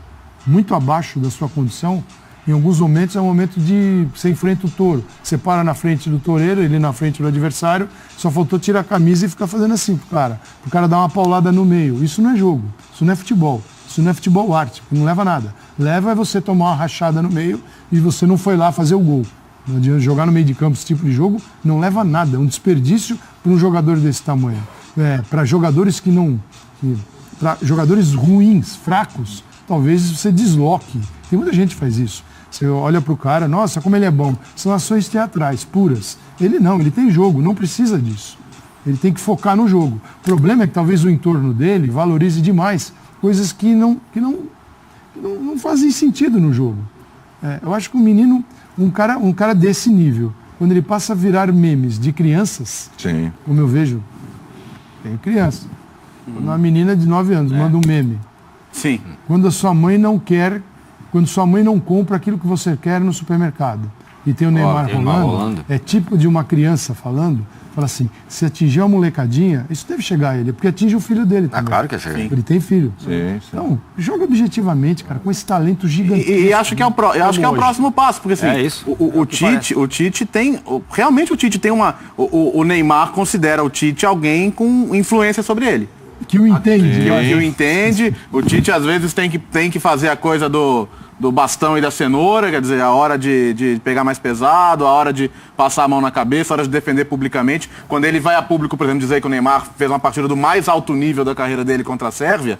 S3: da sua condição, em alguns momentos é um momento de você enfrenta o touro. Você para na frente do toureiro, ele na frente do adversário, só faltou tirar a camisa e ficar fazendo assim pro cara dar uma paulada no meio. Isso não é jogo, isso não é futebol. Isso não é futebol arte, não leva a nada. Leva é você tomar uma rachada no meio e você não foi lá fazer o gol. Não adianta jogar no meio de campo esse tipo de jogo, não leva a nada. É um desperdício para um jogador desse tamanho. Para jogadores para jogadores ruins, fracos, talvez você desloque. Tem muita gente que faz isso. Você olha para o cara, nossa, como ele é bom. São ações teatrais, puras. Ele não, ele tem jogo, não precisa disso. Ele tem que focar no jogo. O problema é que talvez o entorno dele valorize demais coisas que não fazem sentido no jogo. Eu acho que um menino, um cara desse nível, quando ele passa a virar memes de crianças,
S1: Sim.
S3: como eu vejo, tem criança. Quando uma menina de 9 anos manda um meme.
S4: Sim.
S3: Quando a sua mãe não quer, quando sua mãe não compra aquilo que você quer no supermercado. E tem o Neymar rolando, é tipo de uma criança falando, fala assim, se atingir uma molecadinha, isso deve chegar a ele, porque atinge o filho dele também.
S2: Claro que é chegar.
S3: Ele tem filho.
S1: Sim.
S3: Então, joga objetivamente, cara, com esse talento gigantesco.
S4: E acho que é o próximo passo, porque assim,
S2: É isso.
S4: o Tite tem, realmente o Tite tem o Neymar considera o Tite alguém com influência sobre ele.
S3: Que o entende.
S4: Que o entende, o Tite às vezes tem que fazer a coisa do bastão e da cenoura, quer dizer, a hora de pegar mais pesado, a hora de passar a mão na cabeça, a hora de defender publicamente. Quando ele vai a público, por exemplo, dizer que o Neymar fez uma partida do mais alto nível da carreira dele contra a Sérvia,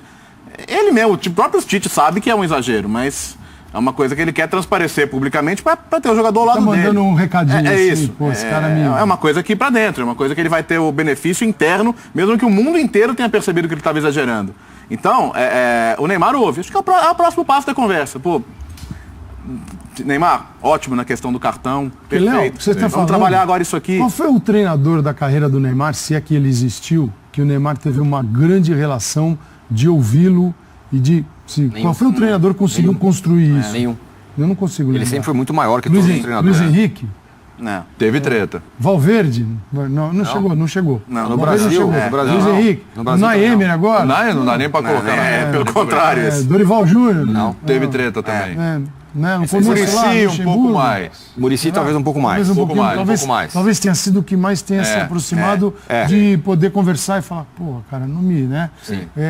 S4: ele mesmo, o próprio Tite sabe que é um exagero, mas é uma coisa que ele quer transparecer publicamente para ter o jogador ao lado dele.
S3: Tá mandando um recadinho assim,
S4: isso.
S3: Pô, esse cara
S4: É uma coisa aqui para dentro, é uma coisa que ele vai ter o benefício interno, mesmo que o mundo inteiro tenha percebido que ele estava exagerando. Então, o Neymar ouve. Acho que é o próximo passo da conversa. Pô, Neymar, ótimo na questão do cartão. Perfeito.
S3: Léo, você tá
S4: Vamos
S3: falando,
S4: trabalhar agora isso aqui.
S3: Qual foi o treinador da carreira do Neymar, se é que ele existiu, que o Neymar teve uma grande relação de ouvi-lo e de... qual foi o treinador que conseguiu construir isso?
S2: Nenhum.
S3: Eu não consigo lembrar.
S2: Ele sempre foi muito maior que todos os treinadores.
S3: Luiz Henrique?
S4: Não.
S1: Teve treta.
S3: Valverde? Não chegou.
S4: Não,
S2: No
S3: Valverde
S2: Brasil,
S3: não chegou.
S2: no Brasil
S3: Luiz
S2: não.
S3: Henrique?
S2: No Brasil
S3: Naemer agora?
S1: Não dá nem pra colocar.
S4: Pelo contrário.
S3: Dorival Júnior?
S2: Não.
S1: Teve treta também.
S3: No começo lá,
S1: Muricy um
S3: Luxemburgo.
S1: pouco mais.
S2: Muricy talvez um pouco mais.
S3: Talvez
S1: pouco mais,
S3: talvez,
S2: um pouco mais.
S3: talvez tenha sido o que mais tenha se aproximado de poder conversar e falar, pô, cara, não me, né?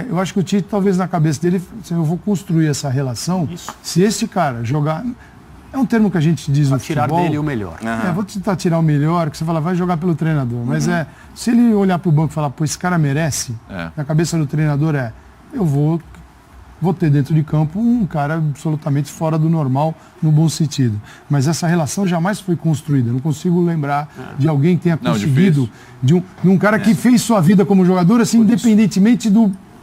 S3: Eu acho que o Tite, talvez na cabeça dele, eu vou construir essa relação. Se esse cara jogar... É um termo que a gente diz no
S5: tirar
S3: futebol.
S5: dele o melhor.
S3: Vou tentar tirar o melhor, que você fala, vai jogar pelo treinador. Mas se ele olhar pro banco e falar, pô, esse cara merece, na cabeça do treinador eu vou ter dentro de campo um cara absolutamente fora do normal, no bom sentido. Mas essa relação jamais foi construída. Eu não consigo lembrar de alguém que tenha conseguido, de um cara que fez sua vida como jogador, assim, independentemente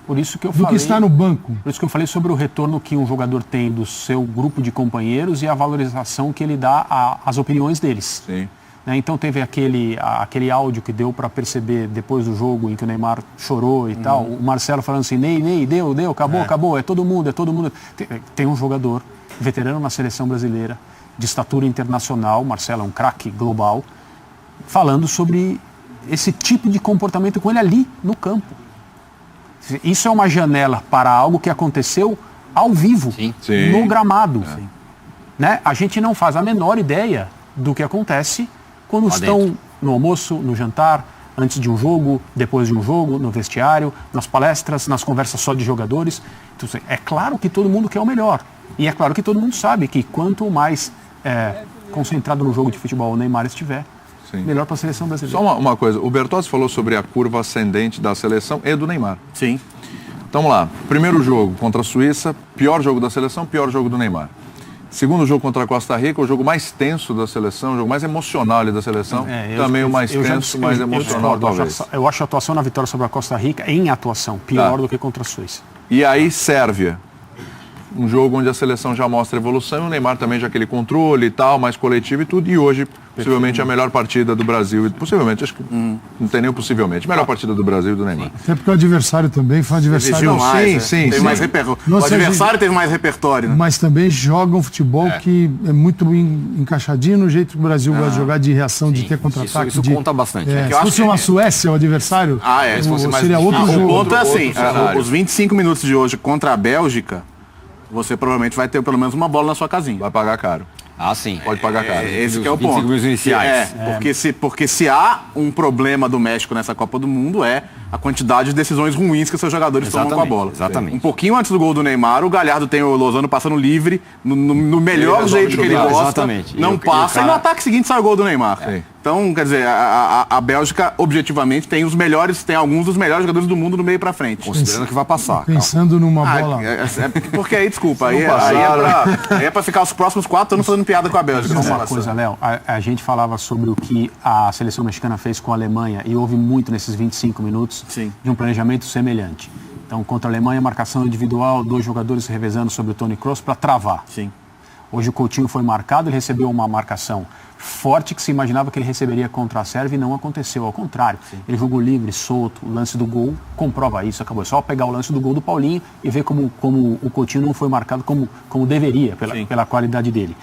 S5: Por isso que eu
S3: do
S5: falei,
S3: que está no banco.
S5: Por isso que eu falei sobre o retorno que um jogador tem do seu grupo de companheiros e a valorização que ele dá às opiniões deles.
S1: Sim.
S5: Então teve aquele áudio que deu para perceber depois do jogo em que o Neymar chorou e tal, o Marcelo falando assim, Ney, deu, acabou, é todo mundo. Tem um jogador veterano na seleção brasileira, de estatura internacional, Marcelo é um craque global, falando sobre esse tipo de comportamento com ele ali no campo. Isso é uma janela para algo que aconteceu ao vivo, no gramado. Né? A gente não faz a menor ideia do que acontece quando estão no almoço, no jantar, antes de um jogo, depois de um jogo, no vestiário, nas palestras, nas conversas só de jogadores. Então, é claro que todo mundo quer o melhor. E é claro que todo mundo sabe que quanto mais concentrado no jogo de futebol o Neymar estiver, melhor para a seleção brasileira.
S1: Só uma coisa, o Bertozzi falou sobre a curva ascendente da seleção e do Neymar.
S4: Sim.
S1: Então vamos lá, primeiro jogo contra a Suíça, pior jogo da seleção, pior jogo do Neymar. Segundo jogo contra a Costa Rica, o jogo mais tenso da seleção, o jogo mais emocional ali da seleção, também o mais tenso, mais emocional talvez.
S5: Eu acho a atuação na vitória sobre a Costa Rica, em atuação, pior do que contra a Suíça.
S1: E aí Sérvia, um jogo onde a seleção já mostra evolução, o Neymar também já aquele controle e tal, mais coletivo e tudo, e hoje possivelmente a melhor partida do Brasil, possivelmente, acho que não tem nem possivelmente, melhor partida do Brasil e do Neymar.
S3: Até porque o adversário também foi um adversário...
S4: Exigiu mais,
S1: sim.
S4: Teve mais repertório. O adversário teve mais repertório, né?
S3: Mas também joga um futebol que é muito encaixadinho no jeito que o Brasil gosta de jogar, de reação, de ter contra-ataque.
S2: Isso conta bastante.
S3: Se fosse uma Suécia, o adversário,
S2: se fosse mais
S3: seria outro jogo.
S4: O ponto é assim,
S1: cenário.
S4: os 25 minutos de hoje contra a Bélgica, você provavelmente vai ter pelo menos uma bola na sua casinha.
S1: Vai pagar caro.
S2: Ah, sim.
S1: Pode pagar caro.
S4: Esse que é o
S2: 25
S4: ponto.
S2: minutos iniciais.
S4: Porque se há um problema do México nessa Copa do Mundo é a quantidade de decisões ruins que os seus jogadores tomam com a bola.
S2: Exatamente.
S4: Um pouquinho antes do gol do Neymar, o Galhardo tem o Lozano passando livre, no melhor jeito que ele gosta.
S2: Exatamente.
S4: Não passa e no ataque seguinte sai o gol do Neymar. Então, quer dizer, a Bélgica, objetivamente, tem alguns dos melhores jogadores do mundo do meio pra frente.
S2: Considerando que vai passar.
S3: Pensando numa bola...
S4: Porque aí, desculpa, aí é pra ficar os próximos 4 anos fazendo piada com a Bélgica.
S5: Uma coisa, Léo, a gente falava sobre o que a seleção mexicana fez com a Alemanha e houve muito nesses 25 minutos de um planejamento semelhante. Então, contra a Alemanha, marcação individual, 2 jogadores se revezando sobre o Toni Kroos para travar.
S4: Sim.
S5: Hoje o Coutinho foi marcado, ele recebeu uma marcação forte que se imaginava que ele receberia contra a Sérvia e não aconteceu. Ao contrário, ele jogou livre, solto, o lance do gol comprova isso, acabou. É só pegar o lance do gol do Paulinho e ver como o Coutinho não foi marcado como deveria, pela qualidade dele.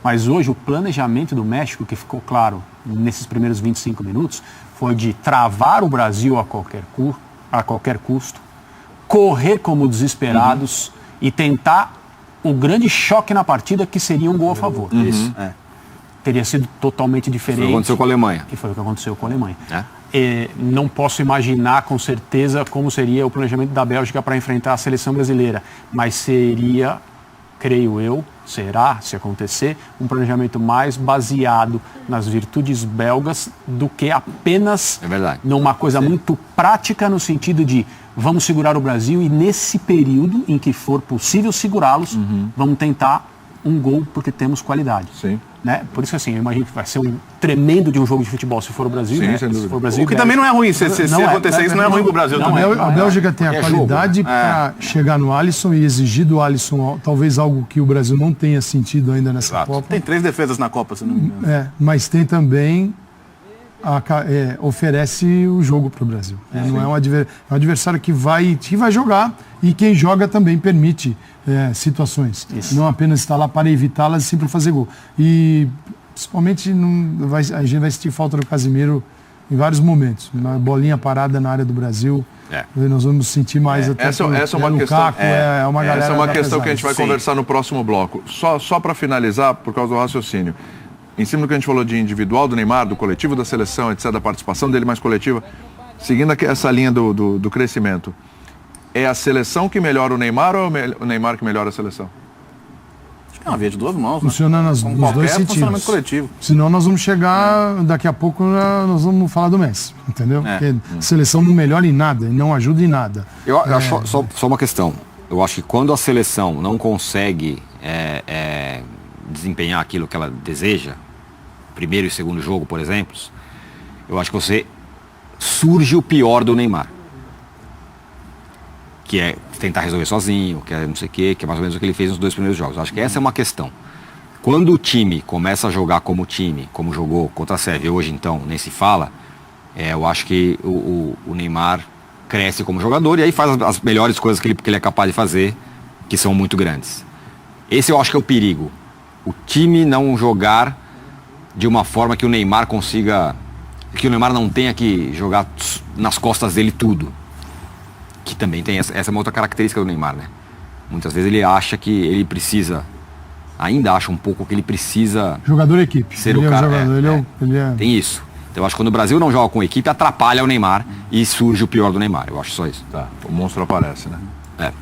S5: Mas hoje o planejamento do México, que ficou claro nesses primeiros 25 minutos, foi de travar o Brasil a qualquer custo, correr como desesperados e tentar o grande choque na partida, que seria um gol a favor.
S2: Isso.
S5: Teria sido totalmente diferente.
S2: Foi o que aconteceu com a Alemanha.
S5: Que foi o que aconteceu com a Alemanha. Não posso imaginar com certeza como seria o planejamento da Bélgica para enfrentar a seleção brasileira, mas seria, creio eu, se acontecer, um planejamento mais baseado nas virtudes belgas do que apenas numa coisa muito prática, no sentido de vamos segurar o Brasil e nesse período em que for possível segurá-los, vamos tentar um gol porque temos qualidade.
S1: Sim.
S5: Né? Por isso, assim, eu imagino que vai ser um tremendo de um jogo de futebol se for o Brasil.
S1: Sim,
S5: né?
S1: sem dúvida.
S5: Se for o Brasil,
S4: O que também não é ruim, se acontecer isso não é ruim pro Brasil também.
S3: A Bélgica tem a qualidade para chegar no Alisson e exigir do Alisson talvez algo que o Brasil não tenha sentido ainda nessa Copa.
S4: Tem 3 defesas na Copa, se não me engano.
S3: Mas tem também oferece o jogo para o Brasil. Não é um adversário que vai jogar e quem joga também permite situações. Isso. Não apenas estar lá para evitá-las e sempre fazer gol. E principalmente a gente vai sentir falta do Casemiro em vários momentos. Uma bolinha parada na área do Brasil. Nós vamos sentir mais até
S1: essa é uma questão,
S3: Lukaku, uma galera.
S1: Essa é uma questão que a gente vai conversar no próximo bloco. Só para finalizar, por causa do raciocínio. Em cima do que a gente falou de individual do Neymar, do coletivo da seleção, etc., da participação dele mais coletiva, seguindo essa linha do crescimento, é a seleção que melhora o Neymar ou é o Neymar que melhora a seleção?
S4: Acho que é uma via de 2 mãos.
S3: Funciona nos dois sentidos.
S4: Coletivo.
S3: Senão nós vamos chegar, daqui a pouco nós vamos falar do Messi, entendeu? Porque a seleção não melhora em nada, não ajuda em nada.
S2: Eu acho só uma questão. Eu acho que quando a seleção não consegue desempenhar aquilo que ela deseja, primeiro e segundo jogo, por exemplo, eu acho que surge o pior do Neymar. Que é tentar resolver sozinho, que é não sei o quê, que é mais ou menos o que ele fez nos 2 primeiros jogos. Eu acho que essa é uma questão. Quando o time começa a jogar como time, como jogou contra a Sérvia, hoje então nem se fala, eu acho que o Neymar cresce como jogador e aí faz as melhores coisas que ele é capaz de fazer, que são muito grandes. Esse eu acho que é o perigo. O time não jogar de uma forma que o Neymar consiga... que o Neymar não tenha que jogar nas costas dele tudo. Que também tem essa é uma outra característica do Neymar, né? Muitas vezes ele acha que ele precisa... Ainda acha um pouco que ele precisa...
S3: Jogador equipe.
S2: Ser o cara.
S3: Jogador,
S2: Tem isso. Então eu acho que quando o Brasil não joga com equipe, atrapalha o Neymar e surge o pior do Neymar. Eu acho só isso.
S1: Tá, o monstro aparece, né?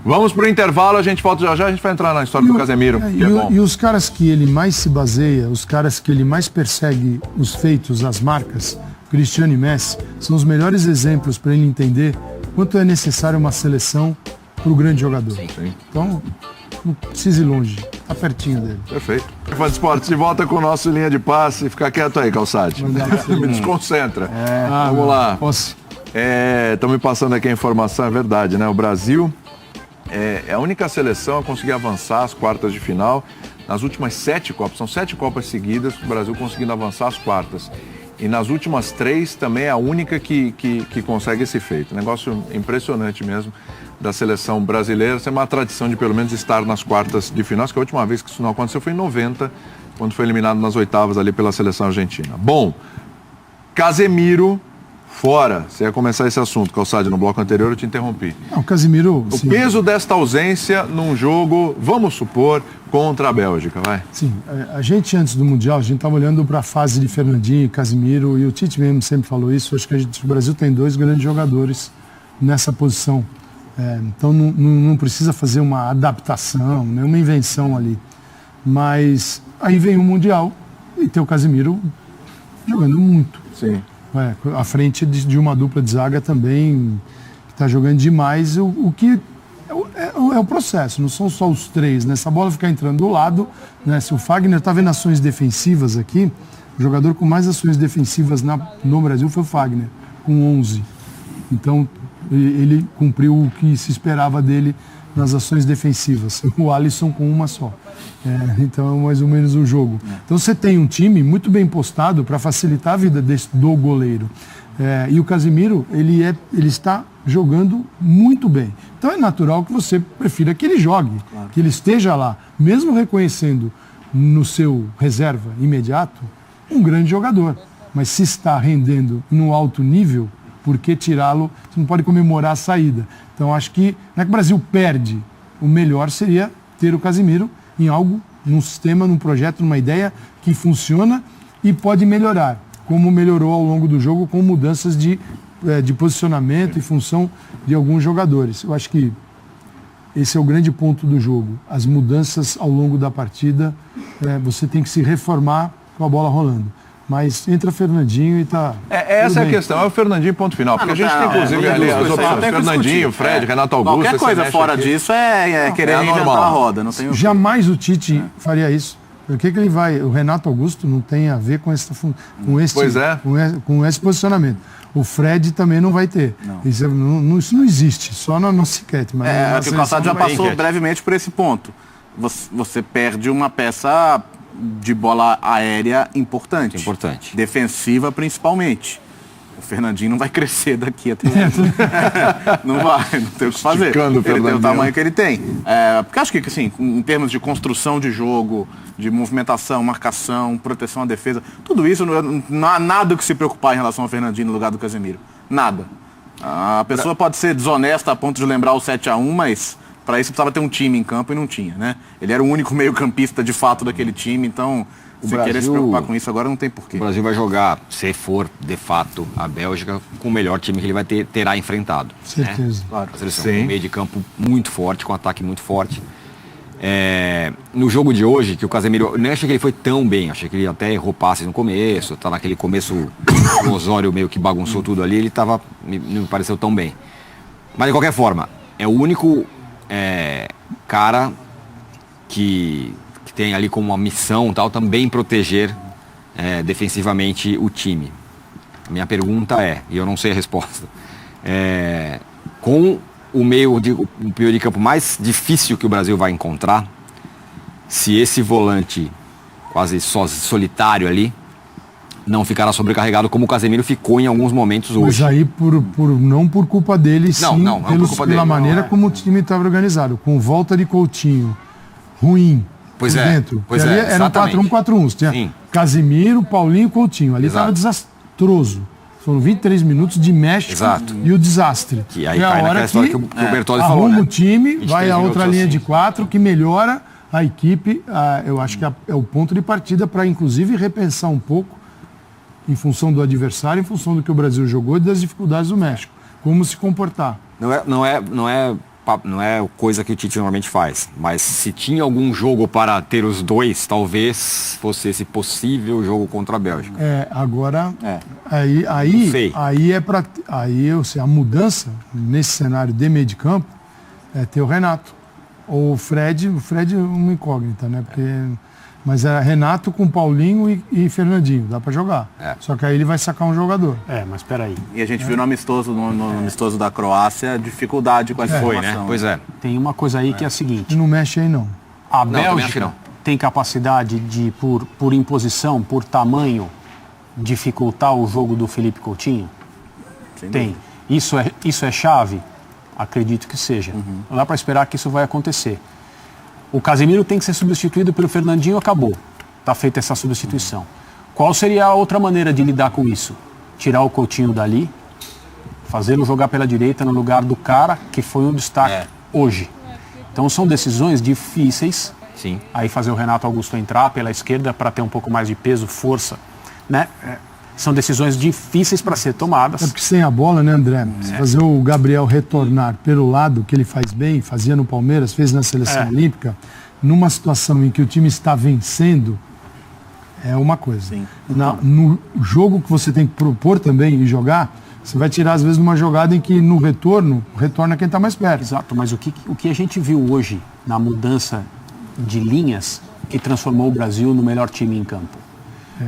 S1: Vamos pro intervalo, a gente volta já, a gente vai entrar na história do Casemiro, que é bom.
S3: E os caras que ele mais se baseia, os caras que ele mais persegue os feitos, as marcas, Cristiano e Messi, são os melhores exemplos para ele entender quanto é necessário uma seleção para o grande jogador.
S1: Sim.
S3: Então, não precisa ir longe, tá pertinho dele.
S1: Perfeito. Fã de Esportes de volta com o nosso linha de passe. Fica quieto aí, Calçade. Me desconcentra. Vamos lá. Estão me passando aqui a informação, é verdade, né? O Brasil é a única seleção a conseguir avançar às quartas de final nas últimas 7 Copas. São 7 Copas seguidas, o Brasil conseguindo avançar às quartas. E nas últimas 3 também é a única que consegue esse feito. Negócio impressionante mesmo da seleção brasileira. Tem uma tradição de pelo menos estar nas quartas de final, que a última vez que isso não aconteceu foi em 90, quando foi eliminado nas oitavas ali pela seleção argentina. Bom, Casemiro fora. Você ia começar esse assunto, Calçade, no bloco anterior eu te interrompi.
S3: O Casemiro...
S1: O peso desta ausência num jogo, vamos supor, contra a Bélgica, vai?
S3: Sim, a gente antes do Mundial, a gente estava olhando para a fase de Fernandinho e Casemiro, e o Tite mesmo sempre falou isso, acho que o Brasil tem 2 grandes jogadores nessa posição. Então não precisa fazer uma adaptação, nenhuma invenção ali. Mas aí vem o Mundial e tem o Casemiro jogando muito.
S1: Sim.
S3: À frente de uma dupla de zaga também que está jogando demais, o que é o processo, não são só os 3, né? Se a bola ficar entrando do lado, né? Se o Fagner está vendo ações defensivas aqui, o jogador com mais ações defensivas no Brasil foi o Fagner, com 11. Então, ele cumpriu o que se esperava dele nas ações defensivas. O Alisson com uma só. Então, é mais ou menos o jogo. Então, você tem um time muito bem postado para facilitar a vida do goleiro. E o Casemiro, ele está jogando muito bem. Então, é natural que você prefira que ele jogue, claro, que ele esteja lá, mesmo reconhecendo no seu reserva imediato um grande jogador. Mas se está rendendo no alto nível, por que tirá-lo? Você não pode comemorar a saída. Então, acho que não é que o Brasil perde. O melhor seria ter o Casemiro em algo, num sistema, num projeto, numa ideia que funciona e pode melhorar, como melhorou ao longo do jogo com mudanças de posicionamento e função de alguns jogadores. Eu acho que esse é o grande ponto do jogo. As mudanças ao longo da partida, você tem que se reformar com a bola rolando. Mas entra Fernandinho e tá...
S1: Essa é a questão, é o Fernandinho ponto final. Porque a gente tem, inclusive, ali as opções. Fernandinho, Fred, Renato Augusto...
S4: Qualquer coisa fora disso é querer reinventar a roda. Não tem
S3: jamais o Tite faria isso. Por que ele vai... O Renato Augusto não tem a ver com esse posicionamento. O Fred também não vai ter. Isso não existe, só na nossa enquete. Mas
S4: o Calçado já passou brevemente por esse ponto. Você perde uma peça de bola aérea importante. Defensiva, principalmente. O Fernandinho não vai crescer daqui até não vai, não tem o que fazer. Ele tem o tamanho que ele tem. Porque acho que, assim, em termos de construção de jogo, de movimentação, marcação, proteção à defesa, tudo isso, não há nada que se preocupar em relação ao Fernandinho no lugar do Casemiro. Nada. A pessoa pode ser desonesta a ponto de lembrar o 7-1, mas para isso precisava ter um time em campo e não tinha, né? Ele era o único meio-campista de fato daquele time, então querer se preocupar com isso agora não tem porquê.
S2: O Brasil vai jogar, se for de fato a Bélgica, com o melhor time que ele vai terá enfrentado.
S3: Certeza.
S2: Né? Claro. A seleção com um meio de campo muito forte, com um ataque muito forte. No jogo de hoje, que o Casemiro, eu nem achei que ele foi tão bem, achei que ele até errou passes no começo, tá naquele começo, o Osório meio que bagunçou tudo ali, ele não me pareceu tão bem. Mas de qualquer forma, é o único cara que tem ali como uma missão tal, também proteger defensivamente o time. A minha pergunta e eu não sei a resposta, com o meio de campo mais difícil que o Brasil vai encontrar, se esse volante quase solitário ali não ficará sobrecarregado como o Casemiro ficou em alguns momentos hoje.
S3: Mas aí não por culpa dele, sim, pela maneira como o time estava organizado, com volta de Coutinho ruim por dentro. Era um 4-1-4-1, tinha Casemiro, Paulinho e Coutinho, ali estava desastroso. Foram 23 minutos de México e o desastre.
S2: Que aí cai naquela história que o Bertozzi falou,
S3: arruma o time, vai a outra linha de 4, que melhora a equipe. Eu acho que é o ponto de partida para, inclusive, repensar um pouco em função do adversário, em função do que o Brasil jogou e das dificuldades do México. Como se comportar.
S2: Não é coisa que o Tite normalmente faz, mas se tinha algum jogo para ter os dois, talvez fosse esse possível jogo contra a Bélgica.
S3: A mudança nesse cenário de meio de campo é ter o Renato. Ou o Fred é uma incógnita, né? Porque Mas era Renato com Paulinho e Fernandinho, dá para jogar. Só que aí ele vai sacar um jogador.
S5: Mas peraí.
S4: E a gente viu no amistoso, no amistoso da Croácia, dificuldade com essa formação.
S2: né? Pois é.
S5: Tem uma coisa aí que é a seguinte.
S3: E não mexe aí não.
S5: A
S2: também acho que
S5: Bélgica
S2: não.
S5: tem capacidade de, por imposição, por tamanho, dificultar o jogo do Felipe Coutinho? Tem. Isso é chave? Acredito que seja. Não dá para esperar que isso vai acontecer. O Casemiro tem que ser substituído pelo Fernandinho, acabou. Está feita essa substituição. Qual seria a outra maneira de lidar com isso? Tirar o Coutinho dali, fazê-lo jogar pela direita no lugar do cara que foi um destaque hoje. Então são decisões difíceis.
S2: Sim.
S5: Aí fazer o Renato Augusto entrar pela esquerda para ter um pouco mais de peso, força, né? São decisões difíceis para ser tomadas.
S3: É porque sem a bola, né, André? Se fazer o Gabriel retornar pelo lado, que ele faz bem, fazia no Palmeiras, fez na Seleção Olímpica, numa situação em que o time está vencendo, é uma coisa. No jogo que você tem que propor também e jogar, você vai tirar, às vezes, numa jogada em que no retorno, retorna quem está mais perto.
S5: Exato, mas o que a gente viu hoje na mudança de linhas que transformou o Brasil no melhor time em campo?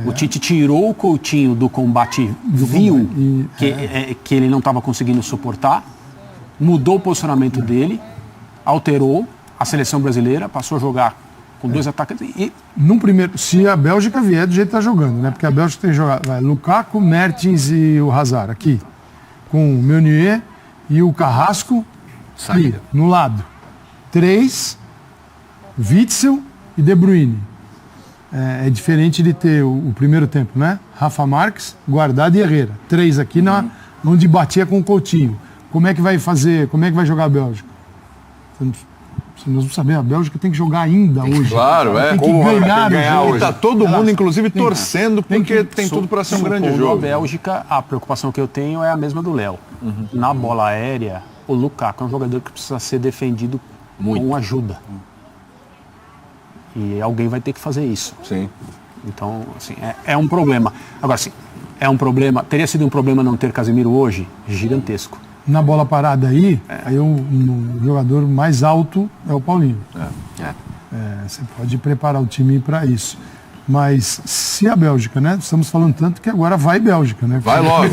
S5: O Tite tirou o Coutinho do combate, viu que ele não estava conseguindo suportar, mudou o posicionamento dele, alterou a seleção brasileira, passou a jogar com dois atacantes e...
S3: Num primeiro, se a Bélgica vier do jeito que está jogando, né? Porque a Bélgica tem jogado Lukaku, Mertens e o Hazard aqui, com o Meunier e o Carrasco ali, no lado. 3, Witzel e De Bruyne. É diferente de ter o primeiro tempo, né? Rafa Marques, Guardado e Herrera. 3 aqui, onde batia com o Coutinho. Como é que vai fazer, como é que vai jogar a Bélgica? Nós vamos saber, a Bélgica tem que jogar ainda hoje.
S1: Claro,
S3: tem que ganhar
S1: hoje. Está todo mundo, inclusive, torcendo, porque tem tudo para ser um grande jogo.
S5: A Bélgica, a preocupação que eu tenho é a mesma do Léo. Na bola aérea, o Lukaku é um jogador que precisa ser defendido com ajuda. E alguém vai ter que fazer isso.
S1: Sim.
S5: Então, assim, é um problema. Agora, sim, é um problema. Teria sido um problema não ter Casemiro hoje? Gigantesco.
S3: Na bola parada aí o jogador mais alto é o Paulinho. Você pode preparar o time para isso. Mas se a Bélgica, né? Estamos falando tanto que agora vai Bélgica, né?
S1: Vai logo.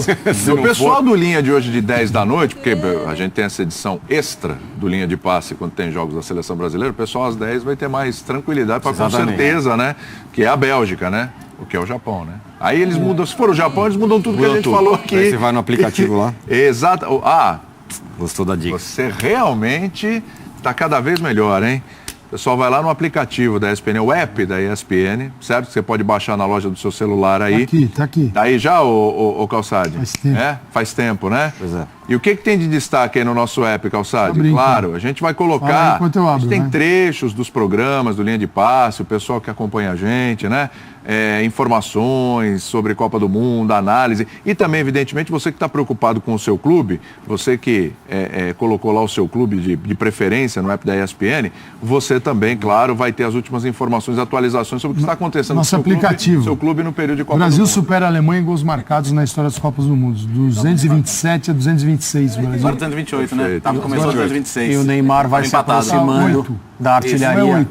S1: O pessoal do Linha de hoje de 10 da noite, porque a gente tem essa edição extra do Linha de Passe quando tem jogos da Seleção Brasileira, o pessoal às 10 vai ter mais tranquilidade para com certeza, né? Que é a Bélgica, né? O que é o Japão, né? Aí eles mudam, se for o Japão, eles mudam tudo que a gente falou aqui.
S2: Aí você vai no aplicativo lá.
S1: Exato.
S2: Gostou da dica.
S1: Você realmente está cada vez melhor, hein? O pessoal vai lá no aplicativo da ESPN, o app da ESPN, certo? Você pode baixar na loja do seu celular aí.
S3: Tá aqui.
S1: Tá aí já, o Calçade?
S3: Faz tempo.
S1: Faz tempo, né?
S2: Pois é.
S1: E o que tem de destaque aí no nosso app, Calçade? Claro, a gente vai colocar...
S3: A gente
S1: tem trechos dos programas do Linha de Passe, o pessoal que acompanha a gente, né? Informações sobre Copa do Mundo, análise. E também, evidentemente, você que está preocupado com o seu clube, você que colocou lá o seu clube de preferência no app da ESPN, você também, claro, vai ter as últimas informações, atualizações sobre o que está acontecendo
S3: no seu clube
S1: no período de Copa
S3: do Mundo. O Brasil
S1: supera
S3: supera a Alemanha em gols marcados na história das Copas do Mundo. 227 a 226.
S4: Agora 228, né? Tava começando 226.
S5: E o Neymar vai se aproximando da artilharia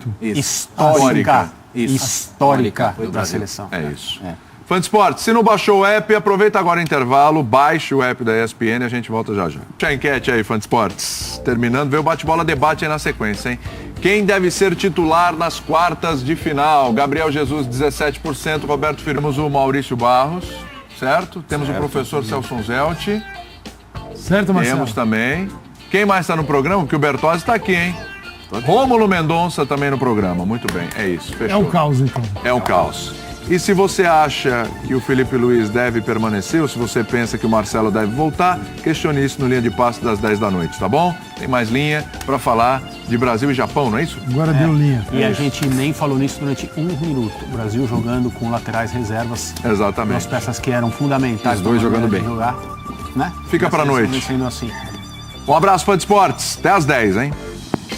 S5: histórica da seleção.
S1: É isso. Fã de Esporte, se não baixou o app, aproveita agora o intervalo, baixe o app da ESPN e a gente volta já já. Deixa a enquete aí, Fã de Esportes. Terminando, veio o bate-bola debate aí na sequência, hein? Quem deve ser titular nas quartas de final? Gabriel Jesus, 17%, Roberto Firmamos, o Maurício Barros, certo? Temos o professor Celso Zelt.
S3: Certo, Marcelo?
S1: Temos também. Quem mais está no programa? Porque o Bertozzi está aqui, hein? Rômulo Mendonça também no programa. Muito bem, é isso. Fechou.
S3: É um caos, então.
S1: É um caos. E se você acha que o Felipe Luiz deve permanecer, ou se você pensa que o Marcelo deve voltar, questione isso no Linha de Passe das 10 da noite, tá bom? Tem mais linha para falar de Brasil e Japão, não é isso?
S3: Agora deu linha.
S5: E a gente nem falou nisso durante um minuto. O Brasil jogando com laterais reservas.
S1: Exatamente.
S5: Duas peças que eram fundamentais.
S2: Os dois jogando bem.
S5: Jogar, né?
S1: Fica para noite.
S5: Assim.
S1: Um abraço, Fã de Esportes. Até às 10, hein?